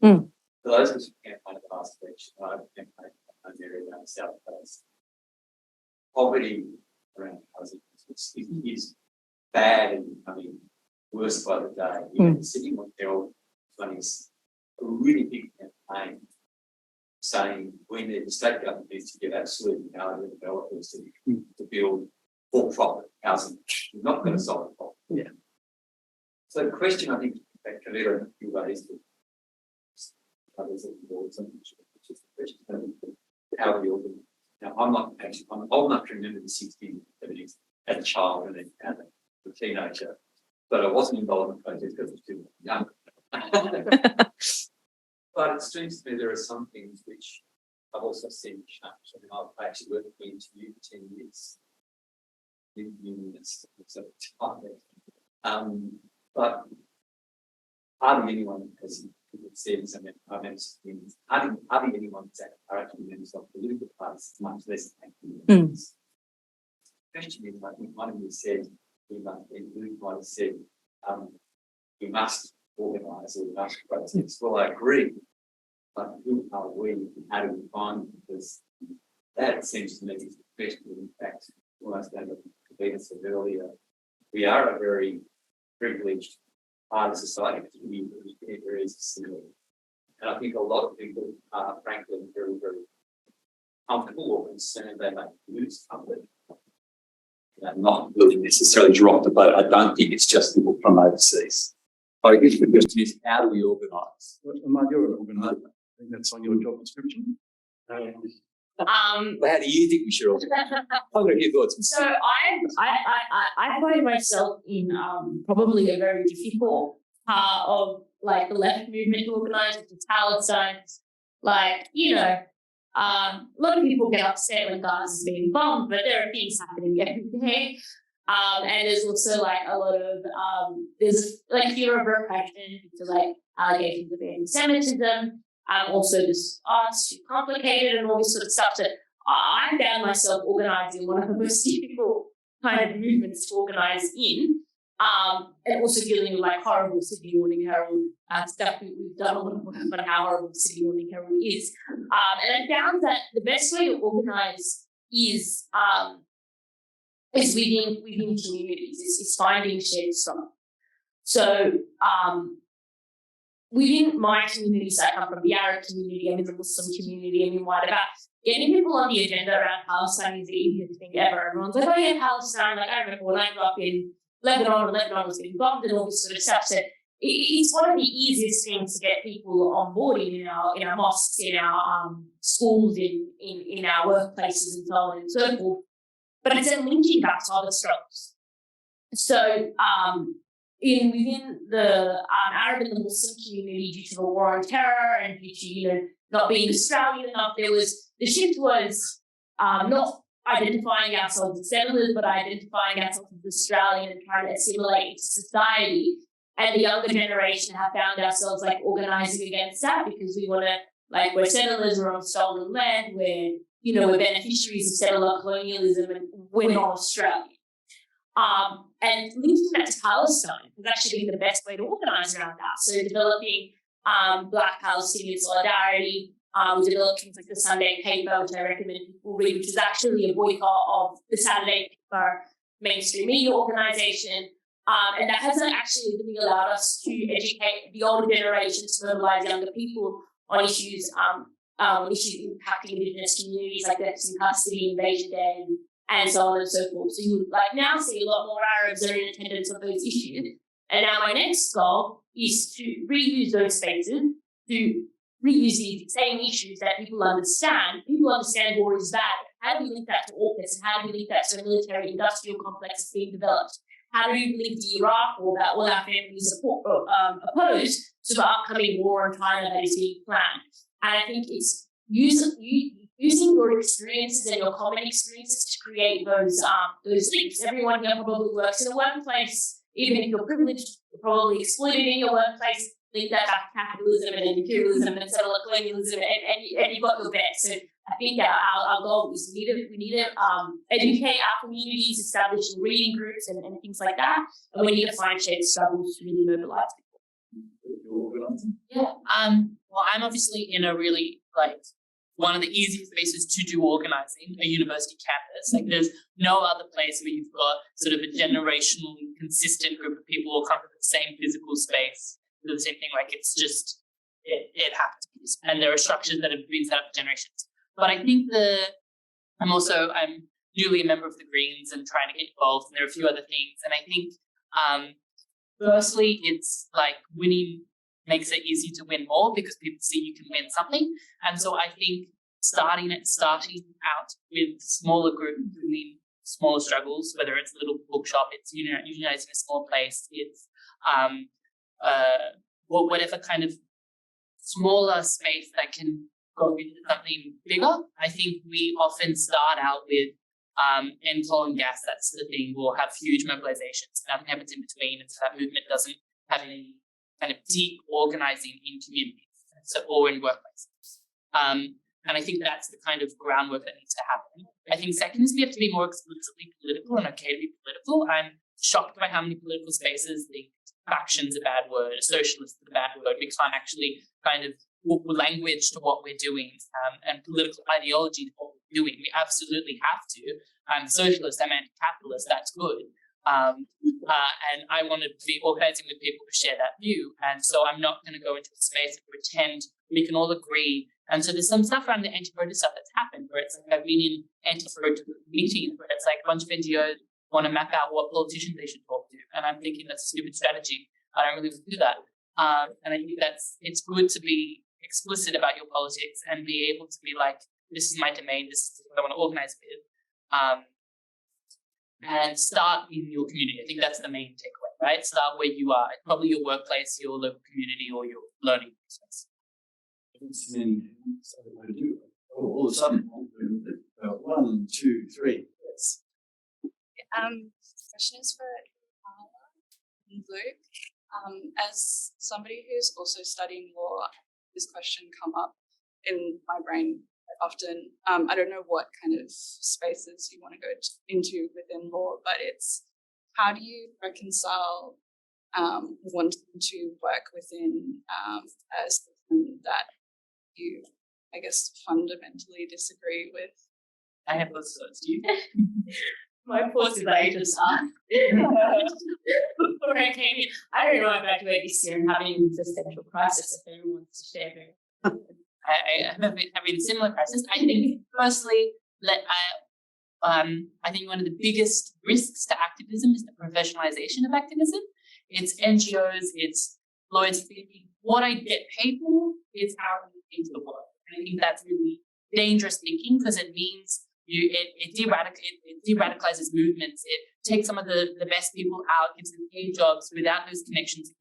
now. For those of us who campaigned at the last election, I campaigned in an area around the South Coast. Poverty around housing is bad and becoming worse by the day. You know, the Sydney Morning Herald running a really big campaign saying we need, the state government needs to give absolute power to developers to build for-profit housing. You're not going to solve the problem. Yeah. So the question I think that Kalira and you raised with others at the board, which is the question, how are we organised? Now, I'm old enough to remember the 60s, 70s as a child and then as a teenager, but I wasn't involved in the project because I was too young. But it seems to me there are some things which I've also seen change. I mean, I've actually worked for NSW for 10 years. Unionist, so but hardly anyone has said, hardly anyone are actually members of political parties, much less active. The question is, I think one of you said, might have said, we must organise or we must protest. Well, I agree, but who are we and how do we find them? Because that seems to me is the question. In fact, almost as Peter said earlier, we are a very privileged part of society because we get very civility. And I think a lot of people are frankly very, very comfortable or concerned they may lose comfort. Not really necessarily drop the boat. I don't think it's just people from overseas. I guess the question is, how do we organise? Well, you're an organiser. I think that's on your job description. How do you think we should organise? I'm going to give thoughts. So I find myself in probably a very difficult part of like the left movement to organise the Palestine. Like, you know, a lot of people get upset when Gaza's being bombed, but there are things happening every day. And there's also like a lot of there's like fear of repression because like allegations of anti-Semitism. Also this art's too complicated and all this sort of stuff. So I found myself organising one of the most difficult kind of movements to organise in. And also dealing with like horrible Sydney Morning Herald stuff. We've done a lot of work on how horrible Sydney Morning Herald is. And I found that the best way to organise is within communities, is finding shared struggle. So within my community, so I come from the Arab community, I'm in the Muslim community, I'm in white, about getting people on the agenda around Palestine is the easiest thing ever. Everyone's like, oh yeah, Palestine. Like I remember when I grew up in Lebanon, and Lebanon was getting bombed and all this sort of stuff. So it's one of the easiest things to get people on board in our mosques, in our schools, in our workplaces, and so on and so forth. But it's then linking back to other struggles. So within the Arab and the Muslim community, due to the war on terror and due to not being Australian enough, the shift was not identifying ourselves as settlers, but identifying ourselves as Australian and trying to assimilate into society. And the younger generation have found ourselves like organising against that, because we want to, like, we're settlers, we're on stolen land, we're beneficiaries of settler colonialism, and we're not Australian. And linking that to Palestine has actually been the best way to organise around that. So developing Black Palestinian solidarity, developed things like the Sunday paper, which I recommend people read, which is actually a boycott of the Saturday paper mainstream media organisation. And that has actually really allowed us to educate the older generations, to mobilise younger people on issues impacting Indigenous communities, like deaths in custody, Invasion Day, and so on and so forth. So you would now see a lot more Arabs are in attendance on those issues. And now my next goal is to reuse those spaces, to reuse these same issues that people understand. People understand war is bad. How do we link that to AUKUS? And how do we link that to a military industrial complex that's being developed? How do we link the Iraq war that all our families oppose to the upcoming war in China that is being planned? And I think it's using your experiences and your common experiences to create those links. Everyone here probably works in a workplace. Even if you're privileged, you're probably exploited in your workplace. Link that back to capitalism and imperialism and settler colonialism, and you've got your best. So I think our goal is we need to educate our communities, establish reading groups and things like that, and we need to find shared struggles to really mobilise people. Yeah. Well, I'm obviously in a really one of the easiest spaces to do organising, a university campus. Like there's no other place where you've got sort of a generationally consistent group of people who come from the same physical space, do the same thing. Like it's just, it happens. And there are structures that have been set up for generations. But I think I'm newly a member of the Greens and trying to get involved, and there are a few other things. And I think firstly, it's like winning makes it easy to win more because people see you can win something. And so I think starting out with smaller groups, doing smaller struggles, whether it's a little bookshop, it's unionizing a small place, it's whatever kind of smaller space that can go into something bigger. I think we often start out with oil and gas, that's the thing. We'll have huge mobilizations. Nothing happens in between, and so that movement doesn't have any kind of deep organizing in communities or in workplaces. And I think that's the kind of groundwork that needs to happen. I think second is we have to be more explicitly political and okay to be political. I'm shocked by how many political spaces think faction's a bad word, a socialist is a bad word. We can't actually kind of language to what we're doing and political ideology to what we're doing. We absolutely have to. I'm a socialist, I'm anti-capitalist, that's good. And I want to be organizing with people who share that view. And so I'm not going to go into a space and pretend we can all agree. And so there's some stuff around the anti-protest stuff that's happened where it's like I've been in anti-protest meetings where it's like a bunch of NGOs want to map out what politicians they should talk to. And I'm thinking that's a stupid strategy. I don't really want to do that. And I think it's good to be explicit about your politics and be able to be like, this is my domain, this is what I want to organize with. And start in your community. I think that's the main takeaway, right? Start where you are, probably your workplace, your local community, or your learning space. All of a sudden, 1, 2, 3. Yes. Question is for Luke. As somebody who's also studying law, this question come up in my brain often. I don't know what kind of spaces you want to go into within law, but it's how do you reconcile wanting to work within a system that you, I guess, fundamentally disagree with? I have those thoughts. Do you? My forces I just before I came in. I don't know if I graduate this year and having an existential crisis if anyone wants to share. I have having a similar crisis. I think firstly, I think one of the biggest risks to activism is the professionalization of activism. It's NGOs, it's lawyers thinking what I get paid for is how I'm into the world. And I think that's really dangerous thinking because it means it de-radicalizes movements. It takes some of the best people out, gives them paid jobs without those connections.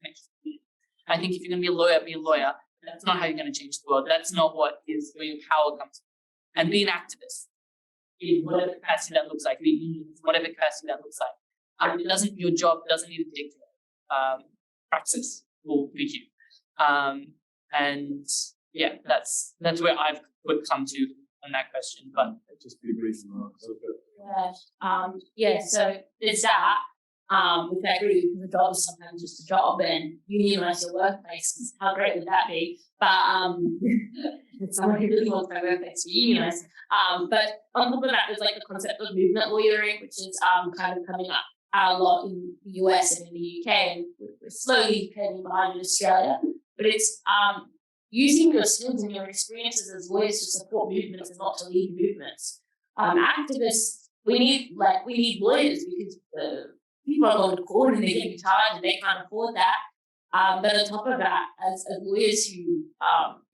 I think if you're going to be a lawyer, be a lawyer. That's not how you're going to change the world. That's not where your power comes from. And be an activist in whatever capacity that looks like, whatever capacity that looks like. Your job doesn't need to dictate. Praxis will be you. And yeah, that's where I've would come to on that question. But Just be brief. So there's that. Which I agree with, the job is sometimes just a job, and unionize your workplace. How great would that be? But someone who really wants their workplace to be unionized. But on top of that, there's like the concept of movement lawyering, which is kind of coming up a lot in the US and in the UK, and we're slowly getting behind in Australia. But it's using your skills and your experiences as lawyers to support movements and not to lead movements. Activists, we need lawyers because people are going to court and they're getting tired and they can't afford that. But on top of that, as lawyers who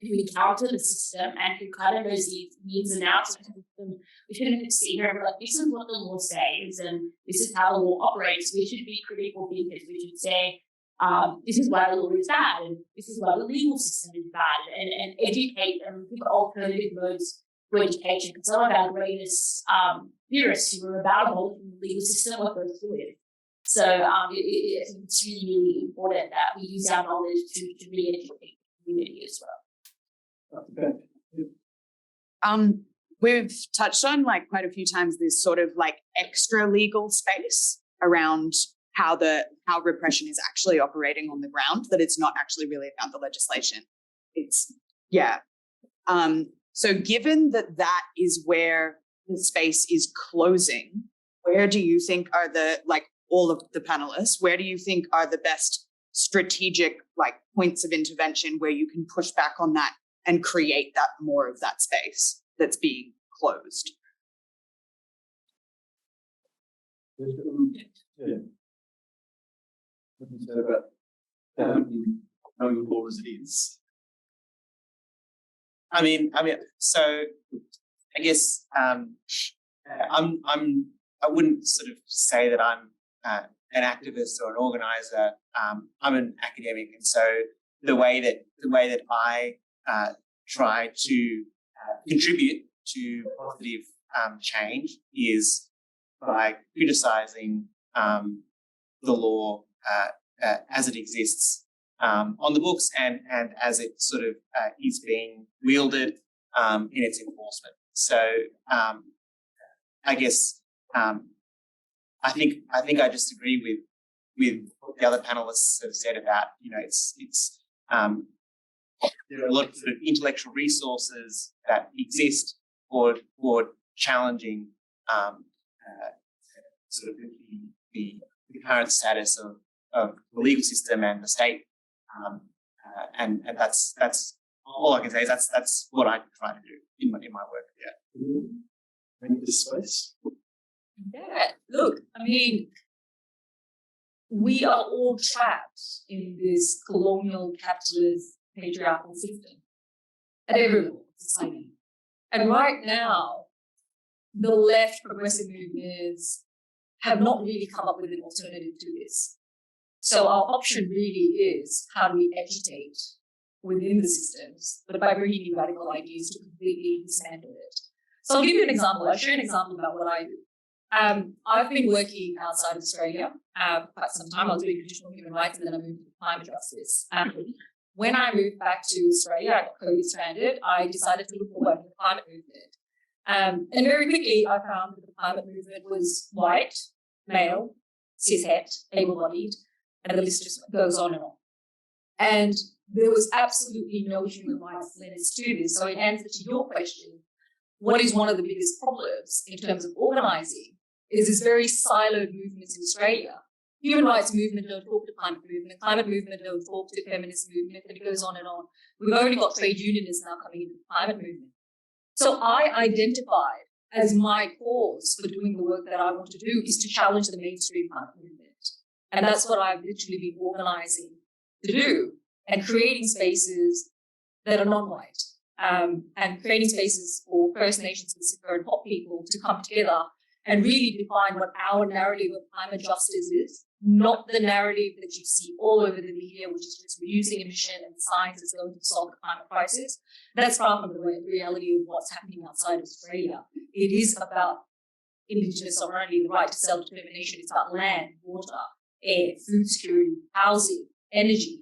encounter the system and who kind of knows the ins and outs of the system, we shouldn't sit here and be like, this is what the law says and this is how the law operates. We should be critical thinkers. We should say, this is why the law is bad and this is why the legal system is bad, and educate and give alternative modes to education. Because some of our greatest theorists who were about abolishing the legal system were first lawyers. So it's really, really important that we use our knowledge to re-educate the community as well. We've touched on like quite a few times this sort of like extra legal space around how repression is actually operating on the ground, that it's not actually really about the legislation. So given that is where the space is closing, where do you think are all of the panelists, where do you think are the best strategic like points of intervention where you can push back on that and create that more of that space that's being closed? Knowing law as it is. So I guess I wouldn't sort of say that I'm an activist or an organizer. I'm an academic, and so the way that I try to contribute to positive change is by criticizing the law as it exists on the books and as it sort of is being wielded in its enforcement. So I guess I think I just agree with what the other panelists have said about, it's there are a lot of sort of intellectual resources that exist for challenging sort of the current status of the legal system and the state, and that's all I can say is that's what I try to do in my work. Yeah. This space. Yeah, look, I mean, we are all trapped in this colonial, capitalist, patriarchal system at every level of society. And right now, the left progressive movements have not really come up with an alternative to this. So our option really is how do we agitate within the systems, but by bringing in radical ideas to completely dismantle it. So I'll give you an example. I'll share an example about what I do. I've been working outside of Australia for quite some time. I was doing traditional human rights and then I moved to climate justice. When I moved back to Australia, I got COVID stranded. I decided to look for work in the climate movement. And very quickly, I found that the climate movement was white, male, cishet, able-bodied, and the list just goes on and on. And there was absolutely no human rights lens to this. So in answer to your question, what is one of the biggest problems in terms of organizing is this very siloed movements in Australia. Human rights movement don't talk to climate movement don't talk to feminist movement, and it goes on and on. We've only got trade unionists now coming into the climate movement. So I identified as my cause for doing the work that I want to do is to challenge the mainstream climate movement. And that's what I've literally been organizing to do, and creating spaces that are non-white, and creating spaces for First Nations and POP people to come together and really define what our narrative of climate justice is, not the narrative that you see all over the media, which is just reducing emission and science is going to solve the climate crisis. That's far from the reality of what's happening outside Australia. It is about Indigenous sovereignty, the right to self-determination. It's about land, water, air, food security, housing, energy.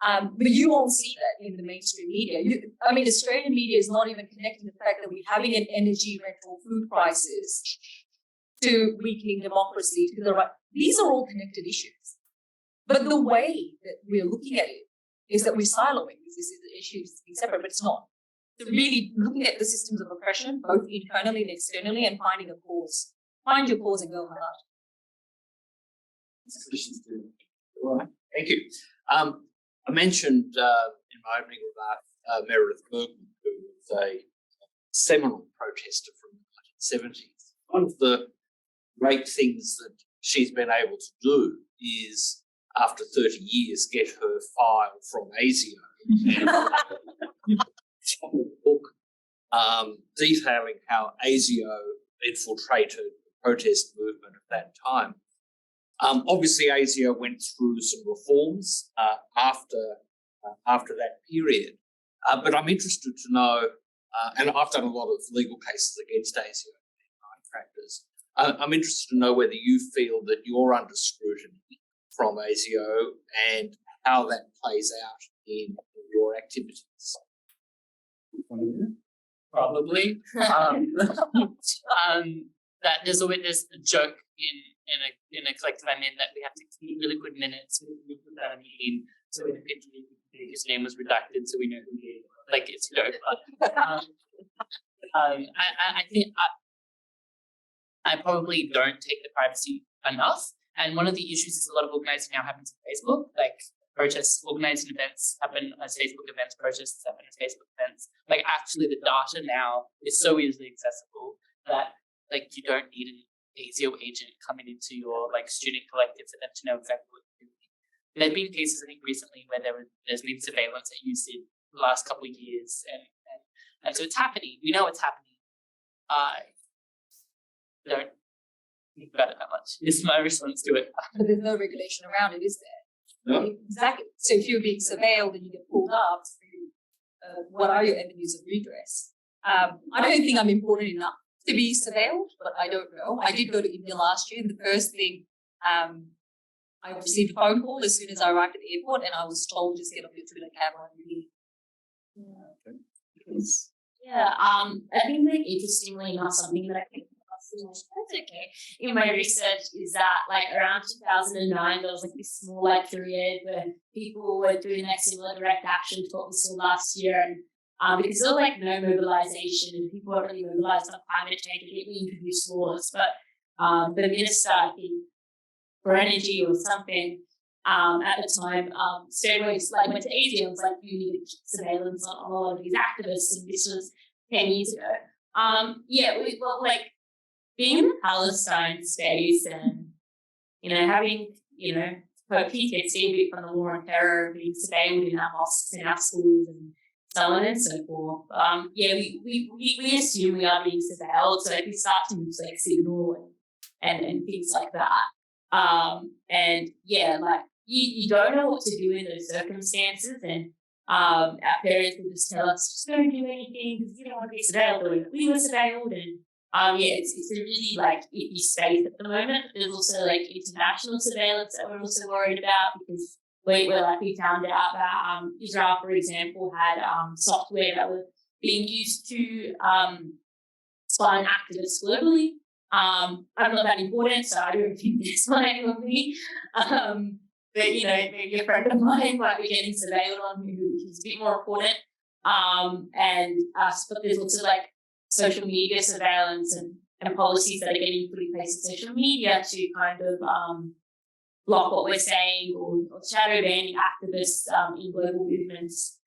But you won't see that in the mainstream media. Australian media is not even connecting the fact that we're having an energy, rental, food crisis to weakening democracy, to the right. These are all connected issues. But the way that we're looking at it is that we're siloing these issues to be separate, but it's not. So really looking at the systems of oppression, both internally and externally, and finding a cause. Find your cause and go hard. Thank you. I mentioned in my opening remark Meredith Bergman, who was a seminal protester from the 1970s. One of the great things that she's been able to do is, after 30 years, get her file from ASIO and a book detailing how ASIO infiltrated the protest movement at that time. Obviously, ASIO went through some reforms after that period, but I'm interested to know, and I've done a lot of legal cases against ASIO in practice. I'm interested to know whether you feel that you're under scrutiny from ASIO and how that plays out in your activities. Probably. That there's a joke in a collective I'm in that we have to keep really quick minutes without a meeting, so his name was redacted, so we know who he is. Like, it's a joke. But, I think I probably don't take the privacy enough. And one of the issues is a lot of organizing now happens on Facebook. Like, protests, organizing events happen as Facebook events, protests happen as Facebook events. Like, actually the data now is so easily accessible that, like, you don't need an ASIO agent coming into your, like, student collective for them to know exactly what you're doing. There have been cases, I think, recently where there's been surveillance at UC the last couple of years, and so it's happening. We know it's happening. Don't think about it that much. Is my response to it. But there's no regulation around it, is there? No. Exactly. So if you're being surveilled and you get pulled up, what are your avenues of redress? I don't think I'm important enough to be surveilled, but I don't know. I did go to India last year, and the first thing, I received a phone call as soon as I arrived at the airport, and I was told just get off your Twitter camera and leave. Yeah, I think, like, interestingly enough, something that I think that's okay in my research is that, like, around 2009 there was like this small, like, period where people were doing like similar direct action to what we saw last year, and because there was like no mobilization and people weren't really mobilized on climate change, we didn't really introduce laws, but the minister, I think, for energy or something, at the time, went to ASIO and was like, you need surveillance on a lot of these activists, and this was 10 years ago. Being in the Palestine space and, having, PTSD from the war on terror, being surveilled in our mosques, in our schools, and so on and so forth. We assume we are being surveilled, so if we start to use like Signal and things like that. You don't know what to do in those circumstances, and our parents will just tell us, just don't do anything because you don't want to be surveilled, or we were surveilled, and it's a really like iffy space at the moment. There's also like international surveillance that we're also worried about, because we found out that Israel, for example, had software that was being used to spy on activists globally. I'm not that important, so I don't think they're spying on me. But maybe a friend of mine might be getting surveilled on, who's a bit more important. But there's also like social media surveillance and and policies that are getting put in place in social media to kind of block what we're saying or shadow banning activists in global movements.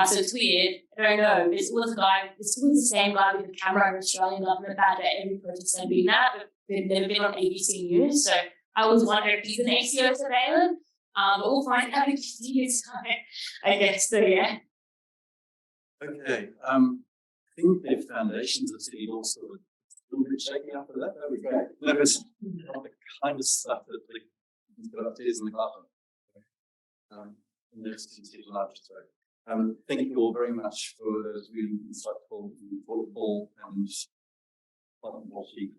So it's weird. I don't know. This was the same guy with the camera in Australian government badge at every protest and doing that, but they've never been on ABC News. So I was wondering if he's an ACO surveillance. But we'll find out in 50 years' time, I guess. So yeah. Okay, I think the foundations of City Hall sort of a little bit shaking after that. That was great. That was not the kind of stuff that the got upstairs in the classroom. And this considered large story. Thank you all very much for those really insightful, thoughtful, and fun, please.